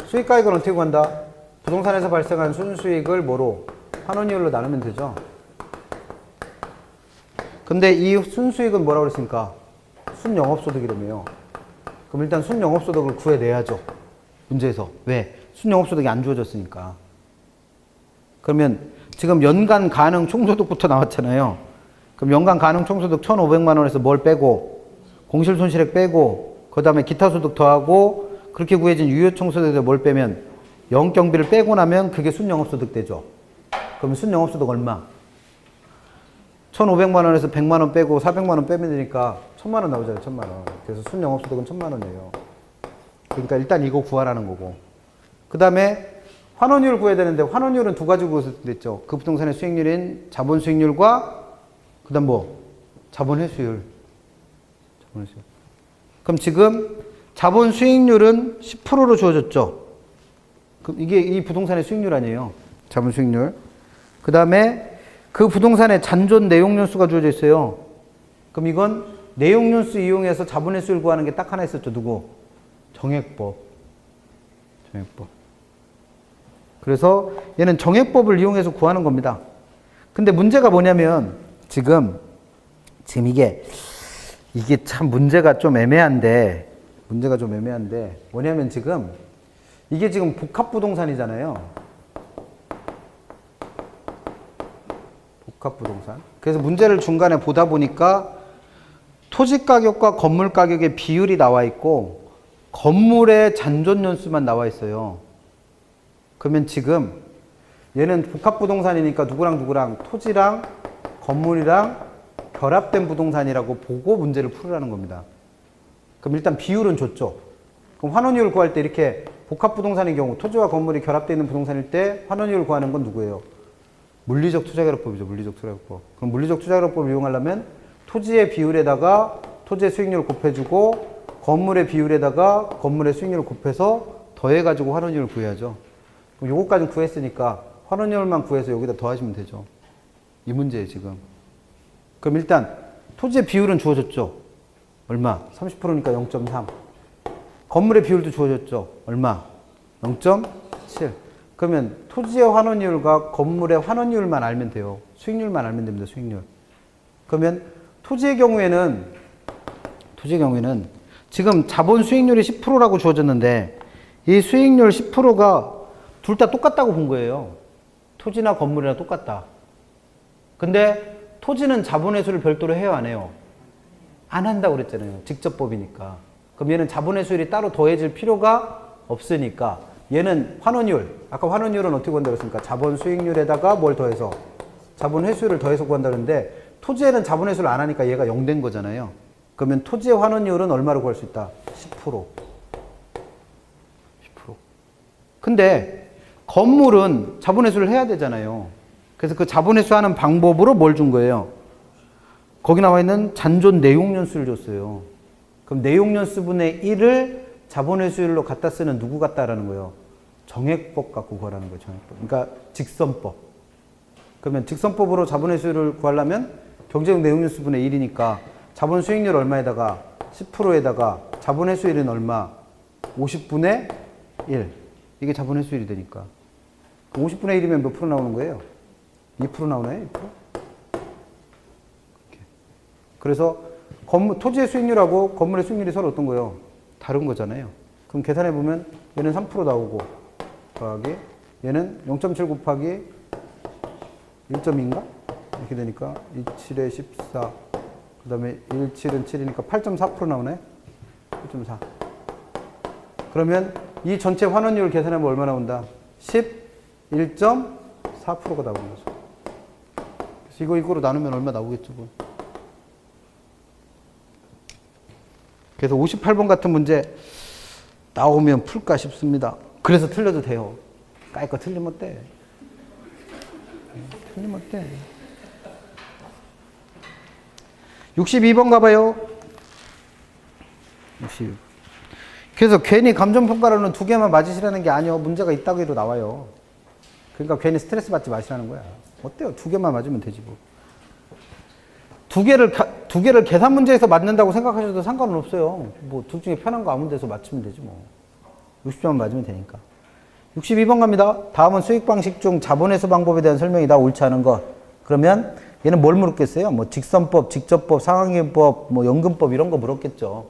수익가액을 어떻게 구한다? 부동산에서 발생한 순수익을 뭐로? 환원이율로 나누면 되죠. 근데 이 순수익은 뭐라고 그랬습니까? 순영업소득이라며요. 그럼 일단 순영업소득을 구해내야죠. 문제에서. 왜? 순영업소득이 안 주어졌으니까. 그러면 지금 연간 가능 총소득부터 나왔잖아요. 그럼 연간 가능 총소득 1,500만 원에서 뭘 빼고, 공실손실액 빼고, 그 다음에 기타 소득 더하고, 그렇게 구해진 유효총소득에서 뭘 빼면, 영업경비를 빼고 나면 그게 순영업소득 되죠. 그러면 순영업소득 얼마? 1,500만 원에서 100만 원 빼고 400만 원 빼면 되니까 1,000만 원 나오잖아요. 1,000만 원. 그래서 순영업소득은 1,000만 원이에요. 그러니까 일단 이거 구하라는 거고. 그 다음에 환원율 구해야 되는데 환원율은 두 가지 구했죠. 그 부동산의 수익률인 자본 수익률과 그 다음 뭐? 자본 회수율. 자본 회수율. 그럼 지금 자본 수익률은 10%로 주어졌죠. 그럼 이게 이 부동산의 수익률 아니에요. 자본 수익률. 그 다음에 그 부동산의 잔존 내용연수가 주어져 있어요. 그럼 이건 내용연수 이용해서 자본 회수율 구하는 게 딱 하나 있었죠. 누구? 정액법. 정액법. 그래서 얘는 정액법을 이용해서 구하는 겁니다. 근데 문제가 뭐냐면 지금 이게 참 문제가 좀 애매한데 뭐냐면 지금 이게 지금 복합부동산이잖아요. 복합부동산. 그래서 문제를 중간에 보다 보니까 토지 가격과 건물 가격의 비율이 나와 있고 건물의 잔존 연수만 나와 있어요. 그러면 지금 얘는 복합부동산이니까 누구랑 토지랑 건물이랑 결합된 부동산이라고 보고 문제를 풀으라는 겁니다. 그럼 일단 비율은 줬죠. 그럼 환원율을 구할 때 이렇게 복합부동산의 경우 토지와 건물이 결합되어 있는 부동산일 때 환원율을 구하는 건 누구예요? 물리적 투자결합법이죠. 물리적 투자결합법. 그럼 물리적 투자결합법을 이용하려면 토지의 비율에다가 토지의 수익률을 곱해주고 건물의 비율에다가 건물의 수익률을 곱해서 더해가지고 환원율을 구해야죠. 그럼 요거까지 구했으니까 환원율만 구해서 여기다 더하시면 되죠. 이 문제예요, 지금. 그럼 일단 토지의 비율은 주어졌죠. 얼마? 30%니까 0.3. 건물의 비율도 주어졌죠. 얼마? 0.7. 그러면 토지의 환원율과 건물의 환원율만 알면 돼요. 수익률만 알면 됩니다. 수익률. 그러면 토지의 경우에는 지금 자본 수익률이 10%라고 주어졌는데 이 수익률 10%가 둘 다 똑같다고 본 거예요. 토지나 건물이나 똑같다. 근데 토지는 자본회수를 별도로 해요, 안 해요? 안 한다고 그랬잖아요. 직접법이니까. 그럼 얘는 자본회수율이 따로 더해질 필요가 없으니까 얘는 환원율. 아까 환원율은 어떻게 구한다고 했습니까? 자본 수익률에다가 뭘 더해서? 자본 회수율을 더해서 구한다 그랬는데 토지에는 자본 회수를 안 하니까 얘가 0 된 거잖아요. 그러면 토지의 환원율은 얼마로 구할 수 있다? 10%. 10%. 근데 건물은 자본 회수를 해야 되잖아요. 그래서 그 자본 회수하는 방법으로 뭘 준 거예요? 거기 나와 있는 잔존 내용연수를 줬어요. 그럼 내용연수분의 1을 자본 회수율로 갖다 쓰는 누구 같다라는 거예요? 정액법 갖고 구하라는 거예요. 정액법. 그러니까 직선법. 그러면 직선법으로 자본 회수율을 구하려면 경제적 내용연수분의 1이니까 자본 수익률 얼마에다가 10%에다가 자본 회수율은 얼마? 50분의 1. 이게 자본 회수율이 되니까. 50분의 1이면 몇 프로 나오는 거예요? 2% 나오나요? 2%? 이렇게. 그래서 토지의 수익률하고 건물의 수익률이 서로 어떤 거예요? 다른 거잖아요. 그럼 계산해 보면 얘는 3% 나오고 더하기 얘는 0.7 곱하기 1.2인가? 이렇게 되니까 27에 14 그 다음에 17은 7이니까 8.4% 나오네? 8.4. 그러면 이 전체 환원율 계산하면 얼마 나온다? 11.4%가 나오는 거죠. 그래서 이거로 나누면 얼마 나오겠죠? 뭐. 그래서 58번 같은 문제 나오면 풀까 싶습니다. 그래서 틀려도 돼요. 까이거 틀리면 어때? 틀리면 어때? 62번 가봐요. 62. 그래서 괜히 감정평가로는 2개만 맞으시라는 게 아니요. 문제가 있다고도 나와요. 그러니까 괜히 스트레스 받지 마시라는 거야. 어때요? 2개만 맞으면 되지 뭐. 2개를 계산 문제에서 맞는다고 생각하셔도 상관은 없어요. 뭐 둘 중에 편한 거 아무 데서 맞추면 되지 뭐. 60점만 맞으면 되니까. 62번 갑니다. 다음은 수익 방식 중 자본회수 방법에 대한 설명이다. 옳지 않은 것. 그러면 얘는 뭘 물었겠어요? 뭐 직선법, 직접법, 상환기금법, 뭐 연금법 이런 거 물었겠죠.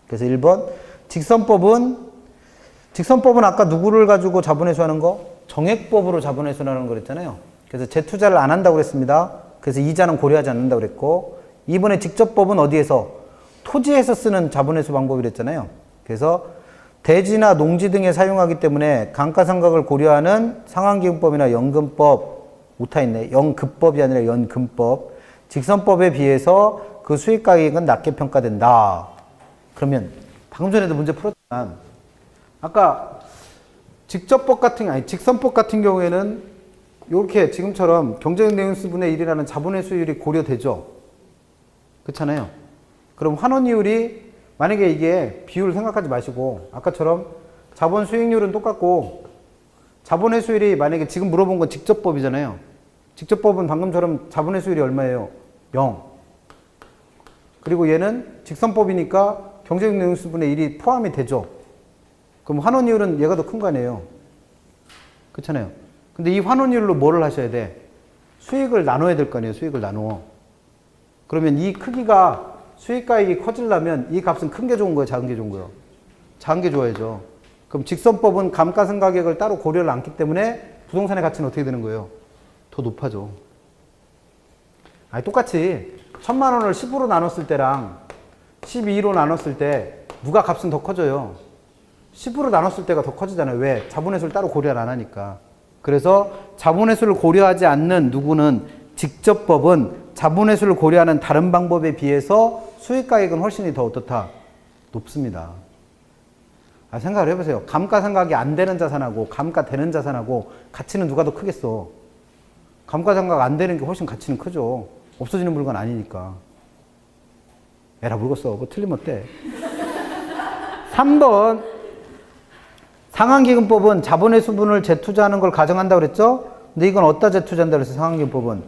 그래서 1번 직선법은 아까 누구를 가지고 자본회수하는 거? 정액법으로 자본회수하는 거 그랬잖아요. 그래서 재투자를 안 한다고 그랬습니다. 그래서 이자는 고려하지 않는다고 그랬고 2번의 직접법은 어디에서? 토지에서 쓰는 자본회수 방법이랬잖아요. 그래서 대지나 농지 등에 사용하기 때문에 감가상각을 고려하는 상환기금법이나 연금법 오타있네. 연급법이 아니라 연금법. 직선법에 비해서 그 수익가액은 낮게 평가된다. 그러면 방금 전에도 문제 풀었지만 아까 직선법 같은 경우에는 이렇게 지금처럼 경제적 내용수분의 1이라는 자본회수율이 고려되죠. 그렇잖아요. 그럼 환원이율이 만약에 이게 비율 생각하지 마시고 아까처럼 자본 수익률은 똑같고 자본회수율이 만약에 지금 물어본 건 직접법이잖아요. 직접법은 방금처럼 자본회수율이 얼마예요? 0. 그리고 얘는 직선법이니까 경제적 내용수분의 1이 포함이 되죠. 그럼 환원이율은 얘가 더 큰 거 아니에요? 그렇잖아요. 근데 이 환원이율로 뭐를 하셔야 돼? 수익을 나눠야 될 거 아니에요? 수익을 나누어. 그러면 이 크기가 수익가액이 커지려면 이 값은 큰 게 좋은 거예요? 작은 게 좋은 거예요? 작은 게 좋아야죠. 그럼 직선법은 감가상각액을 따로 고려를 않기 때문에 부동산의 가치는 어떻게 되는 거예요? 더 높아져. 아니 똑같이 1000만 원을 10으로 나눴을 때랑 12로 나눴을 때 누가 값은 더 커져요? 10으로 나눴을 때가 더 커지잖아요. 왜? 자본회수를 따로 고려를 안 하니까. 그래서 자본회수를 고려하지 않는 누구는 직접법은 자본회수를 고려하는 다른 방법에 비해서 수익가액은 훨씬 더 어떻다? 높습니다. 생각을 해보세요. 감가상각이 안 되는 자산하고 감가되는 자산하고 가치는 누가 더 크겠어? 감가상각 안 되는 게 훨씬 가치는 크죠. 없어지는 물건 아니니까. 에라 물었어. 뭐 틀리면 어때? 3번 상환기금법은 자본회수분을 재투자하는 걸 가정한다고 그랬죠? 근데 이건 어디다 재투자한다고 그랬어요? 상환기금법은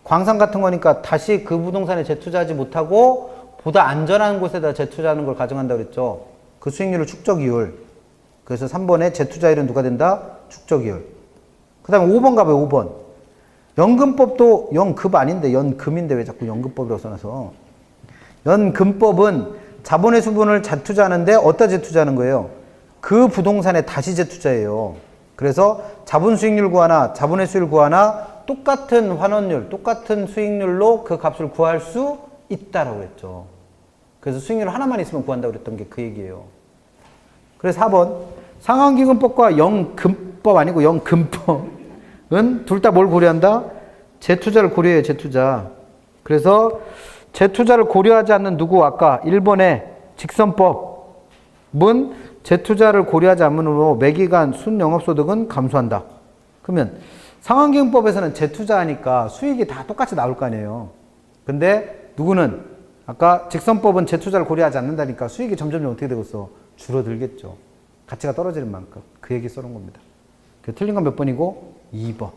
광산 같은 거니까 다시 그 부동산에 재투자하지 못하고 보다 안전한 곳에다 재투자하는 걸 가정한다고 그랬죠? 그 수익률을 축적이율. 그래서 3번에 재투자율은 누가 된다? 축적이율. 그 다음에 5번 가봐요. 5번. 연금법도 연급 아닌데 연금인데 왜 자꾸 연금법이라고 써놔서. 연금법은 자본회수분을 재투자하는데 어디다 재투자하는 거예요? 그 부동산에 다시 재투자해요. 그래서 자본수익률 구하나 자본회수율 구하나 똑같은 환원율, 똑같은 수익률로 그 값을 구할 수 있다라고 했죠. 그래서 수익률 하나만 있으면 구한다고 그랬던 게 그 얘기예요. 그래서 4번 상환기금법과 연금법 아니고 연금법은 둘 다 뭘 고려한다? 재투자를 고려해요. 재투자. 그래서 재투자를 고려하지 않는 누구 아까 1번의 직선법은 재투자를 고려하지 않으므로 매기간 순영업소득은 감소한다. 그러면 상환기금법에서는 재투자하니까 수익이 다 똑같이 나올 거 아니에요. 근데 누구는 아까 직선법은 재투자를 고려하지 않는다니까 수익이 점점 어떻게 되고 있어? 줄어들겠죠. 가치가 떨어지는 만큼. 그 얘기 써놓은 겁니다. 틀린 건 몇 번이고? 2번.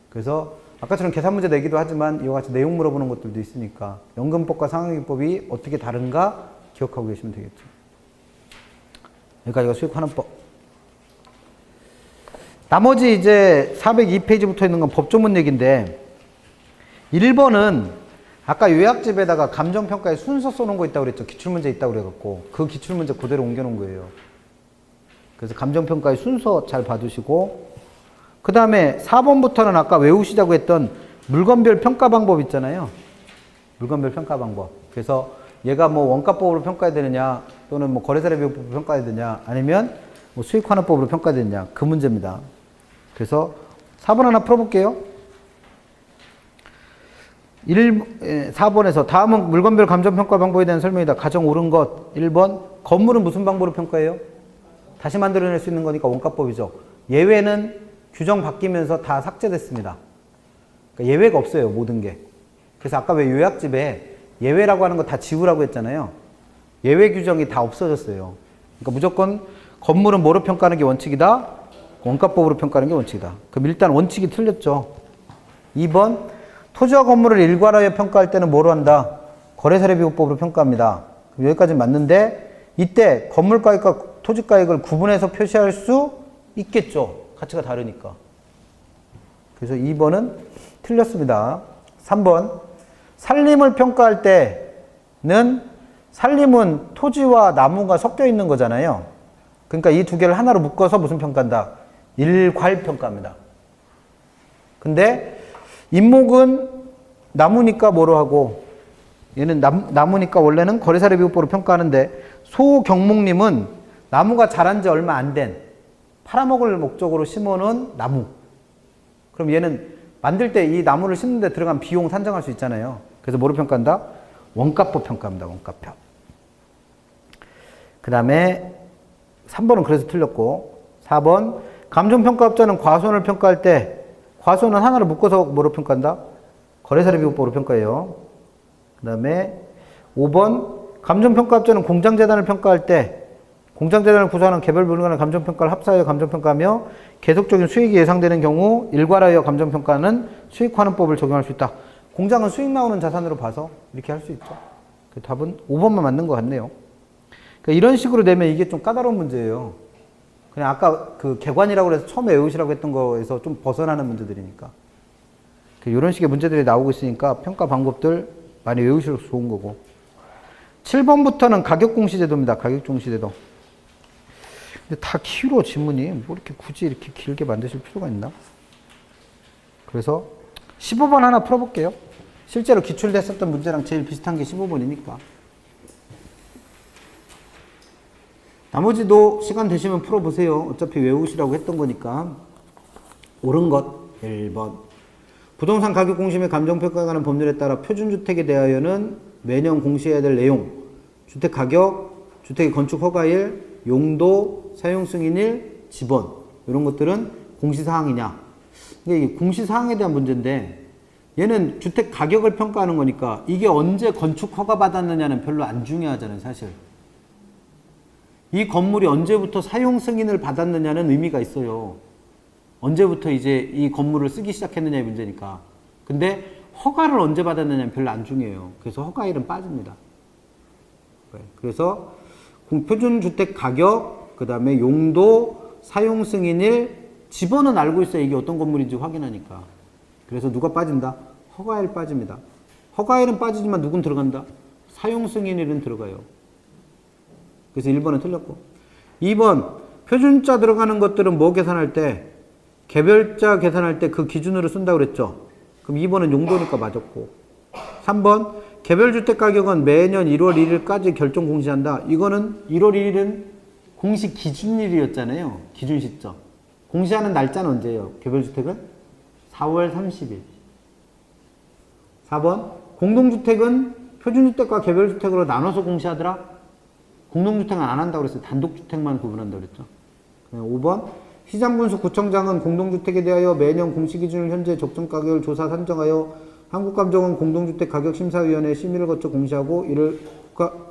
그래서 아까처럼 계산 문제 내기도 하지만 이와 같이 내용 물어보는 것들도 있으니까 연금법과 상환기금법이 어떻게 다른가 기억하고 계시면 되겠죠. 여기까지가 수익환원법. 나머지 이제 402페이지부터 있는 건 법조문 얘기인데 1번은 아까 요약집에다가 감정평가에 순서 써놓은 거 있다고 그랬죠. 기출문제 있다고 그래갖고 그 기출문제 그대로 옮겨놓은 거예요. 그래서 감정평가의 순서 잘 봐두시고 그 다음에 4번부터는 아까 외우시자고 했던 물건별 평가 방법 있잖아요. 물건별 평가 방법. 그래서 얘가 뭐 원가법으로 평가해야 되느냐 또는 뭐 거래사례비용법으로 평가해야 되느냐 아니면 뭐 수익환원법으로 평가해야 되느냐 그 문제입니다. 그래서 4번 하나 풀어볼게요. 4번에서 다음은 물건별 감정평가 방법에 대한 설명이다. 가장 옳은 것. 1번. 건물은 무슨 방법으로 평가해요? 다시 만들어낼 수 있는 거니까 원가법이죠. 예외는 규정 바뀌면서 다 삭제됐습니다. 그러니까 예외가 없어요. 모든 게. 그래서 아까 왜 요약집에 예외라고 하는 거 다 지우라고 했잖아요. 예외 규정이 다 없어졌어요. 그러니까 무조건 건물은 뭐로 평가하는 게 원칙이다? 원가법으로 평가하는 게 원칙이다. 그럼 일단 원칙이 틀렸죠. 2번. 토지와 건물을 일괄하여 평가할 때는 뭐로 한다? 거래사례 비교법으로 평가합니다. 그럼 여기까지 맞는데 이때 건물가액과 토지가액을 구분해서 표시할 수 있겠죠. 가치가 다르니까. 그래서 2번은 틀렸습니다. 3번. 산림을 평가할 때는 산림은 토지와 나무가 섞여 있는 거잖아요. 그러니까 이 두 개를 하나로 묶어서 무슨 평가한다? 일괄평가입니다. 근데 인목은 나무니까 뭐로 하고 얘는 나무니까 원래는 거래사례 비교법으로 평가하는데 소경목님은 나무가 자란 지 얼마 안 된 팔아먹을 목적으로 심어놓은 나무. 그럼 얘는 만들 때 이 나무를 심는 데 들어간 비용 산정할 수 있잖아요. 그래서 뭐로 평가한다? 원가법 평가합니다. 원가법. 그 다음에 3번은 그래서 틀렸고 4번 감정평가업자는 과손을 평가할 때 과손은 하나로 묶어서 뭐로 평가한다? 거래사례 비교법으로 평가해요. 그 다음에 5번 감정평가업자는 공장재단을 평가할 때 공장재단을 구성하는 개별 물건의 감정평가를 합사하여 감정평가하며 계속적인 수익이 예상되는 경우 일괄하여 감정평가는 수익환원법을 적용할 수 있다. 공장은 수익 나오는 자산으로 봐서 이렇게 할 수 있죠. 그 답은 5번만 맞는 것 같네요. 그러니까 이런 식으로 내면 이게 좀 까다로운 문제예요. 그냥 아까 그 개관이라고 해서 처음에 외우시라고 했던 거에서 좀 벗어나는 문제들이니까. 이런 식의 문제들이 나오고 있으니까 평가 방법들 많이 외우실수록 좋은 거고. 7번부터는 가격공시제도입니다. 가격공시제도. 근데 다 길어, 지문이. 뭐 이렇게 굳이 이렇게 길게 만드실 필요가 있나? 그래서 15번 하나 풀어볼게요. 실제로 기출됐었던 문제랑 제일 비슷한 게 15번이니까. 나머지도 시간 되시면 풀어보세요. 어차피 외우시라고 했던 거니까. 옳은 것 1번. 부동산 가격 공시 및 감정평가에 관한 법률에 따라 표준주택에 대하여는 매년 공시해야 될 내용, 주택 가격, 주택의 건축 허가일, 용도, 사용 승인일, 지번 이런 것들은 공시사항이냐. 이게 공시사항에 대한 문제인데 얘는 주택 가격을 평가하는 거니까 이게 언제 건축 허가 받았느냐는 별로 안 중요하잖아요. 사실. 이 건물이 언제부터 사용 승인을 받았느냐는 의미가 있어요. 언제부터 이제 이 건물을 쓰기 시작했느냐의 문제니까. 근데 허가를 언제 받았느냐는 별로 안 중요해요. 그래서 허가일은 빠집니다. 그래서 표준주택 가격, 그 다음에 용도, 사용 승인일, 지번은 알고 있어요. 이게 어떤 건물인지 확인하니까. 그래서 누가 빠진다? 허가일 빠집니다. 허가일은 빠지지만 누군 들어간다? 사용 승인일은 들어가요. 그래서 1번은 틀렸고. 2번 표준자 들어가는 것들은 뭐 계산할 때? 개별자 계산할 때 그 기준으로 쓴다고 그랬죠. 그럼 2번은 용도니까 맞았고. 3번 개별주택 가격은 매년 1월 1일까지 결정 공시한다. 이거는 1월 1일은 공시 기준일이었잖아요. 기준 시점. 공시하는 날짜는 언제예요? 개별주택은 4월 30일. 4번 공동주택은 표준주택과 개별주택으로 나눠서 공시하더라. 공동주택은 안 한다고 그랬어요. 단독주택만 구분한다고 그랬죠. 5번 시장군수 구청장은 공동주택에 대하여 매년 공시기준을 현재 적정가격을 조사 산정하여 한국감정원 공동주택가격심사위원회 심의를 거쳐 공시하고 이를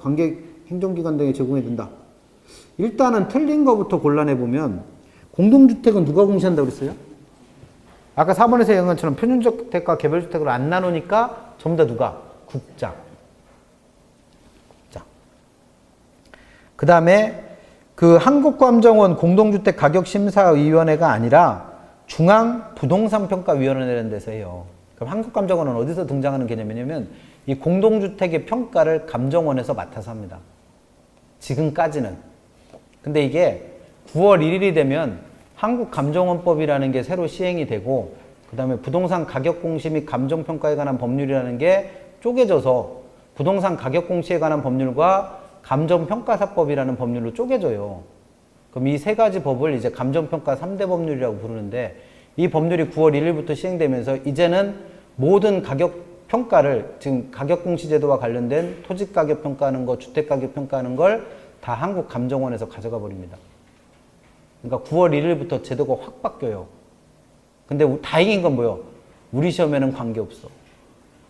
관계행정기관 등에 제공해야 된다. 일단은 틀린 거부터 골라내보면 공동주택은 누가 공시한다고 그랬어요? 아까 4번에서 얘기한 것처럼 표준주택과 개별주택으로 안 나누니까 전부 다 누가? 국장. 그 다음에 그 한국감정원 공동주택가격심사위원회가 아니라 중앙부동산평가위원회라는 데서 해요. 그럼 한국감정원은 어디서 등장하는 개념이냐면 이 공동주택의 평가를 감정원에서 맡아서 합니다. 지금까지는. 근데 이게 9월 1일이 되면 한국감정원법이라는 게 새로 시행이 되고 그 다음에 부동산 가격공시 및 감정평가에 관한 법률이라는 게 쪼개져서 부동산 가격공시에 관한 법률과 감정평가사법이라는 법률로 쪼개져요. 그럼 이 세 가지 법을 이제 감정평가 3대 법률이라고 부르는데 이 법률이 9월 1일부터 시행되면서 이제는 모든 가격 평가를 지금 가격공시제도와 관련된 토지가격 평가하는 거, 주택가격 평가하는 걸 다 한국감정원에서 가져가 버립니다. 그러니까 9월 1일부터 제도가 확 바뀌어요. 근데 다행인 건 뭐예요? 우리 시험에는 관계없어.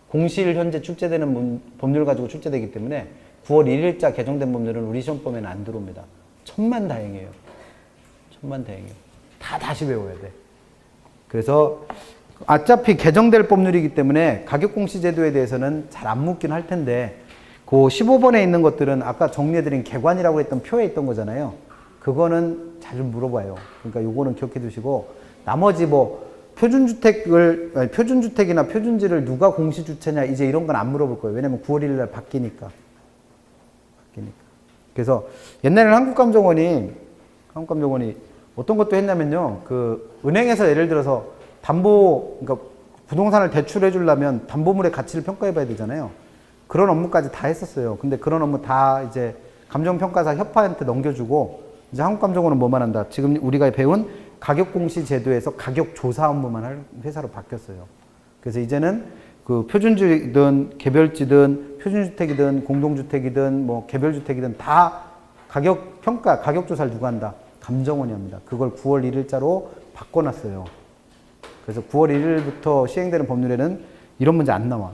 공시일 현재 출제되는 법률 가지고 출제되기 때문에 9월 1일자 개정된 법률은 우리 시험범에는 안 들어옵니다. 천만다행이에요. 천만다행이에요. 다 다시 외워야 돼. 그래서 어차피 개정될 법률이기 때문에 가격공시제도에 대해서는 잘 안 묻긴 할 텐데 그 15번에 있는 것들은 아까 정리해드린 개관이라고 했던 표에 있던 거잖아요. 그거는 자주 물어봐요. 그러니까 요거는 기억해 두시고 나머지 뭐 표준주택이나 표준지를 누가 공시주체냐 이제 이런 건 안 물어볼 거예요. 왜냐면 9월 1일 날 바뀌니까. 그래서 옛날에는 한국감정원이 어떤 것도 했냐면요. 그 은행에서 예를 들어서 그러니까 부동산을 대출해 주려면 담보물의 가치를 평가해 봐야 되잖아요. 그런 업무까지 다 했었어요. 근데 그런 업무 다 이제 감정평가사 협회한테 넘겨주고 이제 한국감정원은 뭐만 한다. 지금 우리가 배운 가격공시제도에서 가격조사 업무만 할 회사로 바뀌었어요. 그래서 이제는 그 표준지든 개별지든 표준주택이든 공동주택이든 뭐 개별주택이든 다 가격평가, 가격조사를 누가 한다? 감정원이 합니다. 그걸 9월 1일자로 바꿔놨어요. 그래서 9월 1일부터 시행되는 법률에는 이런 문제 안 나와.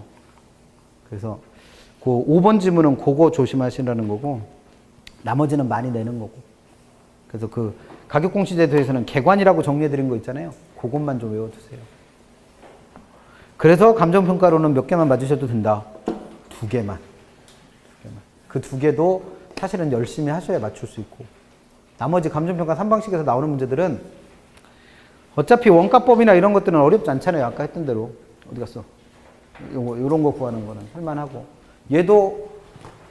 그래서 그 5번 지문은 그거 조심하시라는 거고 나머지는 많이 내는 거고. 그래서 그 가격공시제도에서는 개관이라고 정리해드린 거 있잖아요. 그것만 좀 외워두세요. 그래서 감정평가로는 몇 개만 맞으셔도 된다. 2개만. 그 2개도 사실은 열심히 하셔야 맞출 수 있고 나머지 감정평가 3방식에서 나오는 문제들은 어차피 원가법이나 이런 것들은 어렵지 않잖아요. 아까 했던 대로. 어디 갔어? 요런 거 구하는 거는 할만하고 얘도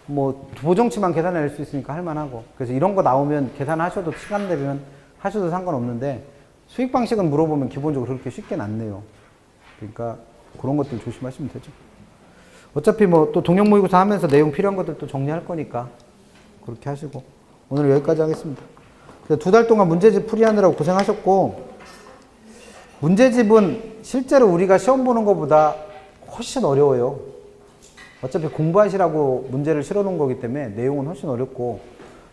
뭐 보정치만 계산할 수 있으니까 할만하고 그래서 이런 거 나오면 계산하셔도 시간 되면 하셔도 상관없는데 수익 방식은 물어보면 기본적으로 그렇게 쉽게 안 내요. 그러니까 그런 것들 조심하시면 되죠. 어차피 뭐 또 동영모의고사 하면서 내용 필요한 것들 또 정리할 거니까 그렇게 하시고 오늘 여기까지 하겠습니다. 2달 동안 문제집 풀이하느라고 고생하셨고 문제집은 실제로 우리가 시험 보는 것보다 훨씬 어려워요. 어차피 공부하시라고 문제를 실어놓은 거기 때문에 내용은 훨씬 어렵고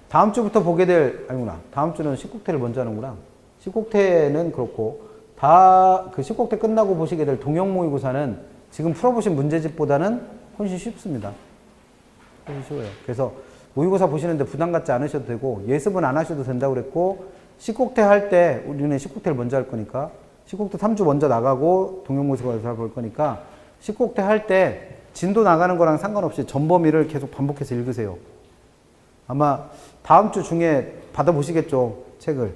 다음 주부터 보게 될 다음 주는 10국태를 먼저 하는구나. 10국태는 그렇고 다 그 10국태 끝나고 보시게 될 동영모의고사는 지금 풀어보신 문제집보다는 훨씬 쉽습니다. 훨씬 쉬워요. 그래서 모의고사 보시는데 부담 갖지 않으셔도 되고 예습은 안 하셔도 된다고 그랬고 10국태 할 때 우리는 10국태를 먼저 할 거니까 10국태 3주 먼저 나가고 동영모의고사 볼 거니까 10국태 할 때 진도 나가는 거랑 상관없이 전범위를 계속 반복해서 읽으세요. 아마 다음 주 중에 받아보시겠죠. 책을.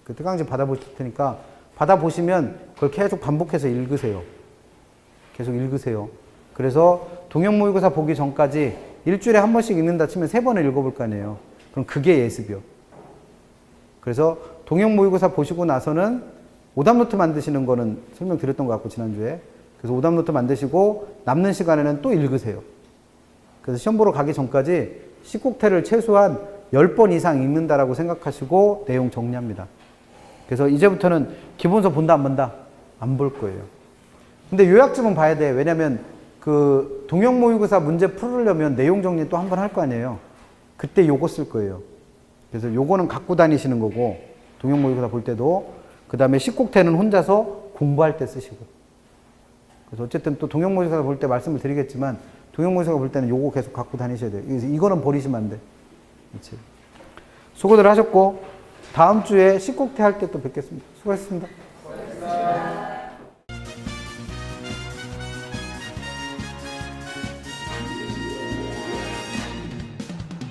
그 특강지 받아보실 테니까 받아보시면 그걸 계속 반복해서 읽으세요. 계속 읽으세요. 그래서 동영모의고사 보기 전까지 일주일에 한 번씩 읽는다 치면 3번을 읽어볼 거 아니에요. 그럼 그게 예습이요. 그래서 동영모의고사 보시고 나서는 오답노트 만드시는 거는 설명드렸던 것 같고 지난주에. 그래서 오답노트 만드시고 남는 시간에는 또 읽으세요. 그래서 시험 보러 가기 전까지 10국태를 최소한 10번 이상 읽는다라고 생각하시고 내용 정리합니다. 그래서 이제부터는 기본서 본다 안 본다? 안 볼 거예요. 근데 요약집은 봐야 돼. 왜냐면 그 동영모의고사 문제 풀으려면 내용 정리 또 한 번 할 거 아니에요. 그때 요거 쓸 거예요. 그래서 요거는 갖고 다니시는 거고 동영모의고사 볼 때도 그 다음에 10국태는 혼자서 공부할 때 쓰시고 그래서 어쨌든 또 동영모의고사 볼 때 말씀을 드리겠지만 동영모의고사 볼 때는 요거 계속 갖고 다니셔야 돼요. 그래서 이거는 버리시면 안 돼. 그렇지. 수고들 하셨고 다음 주에 10국태 할 때 또 뵙겠습니다. 수고하셨습니다.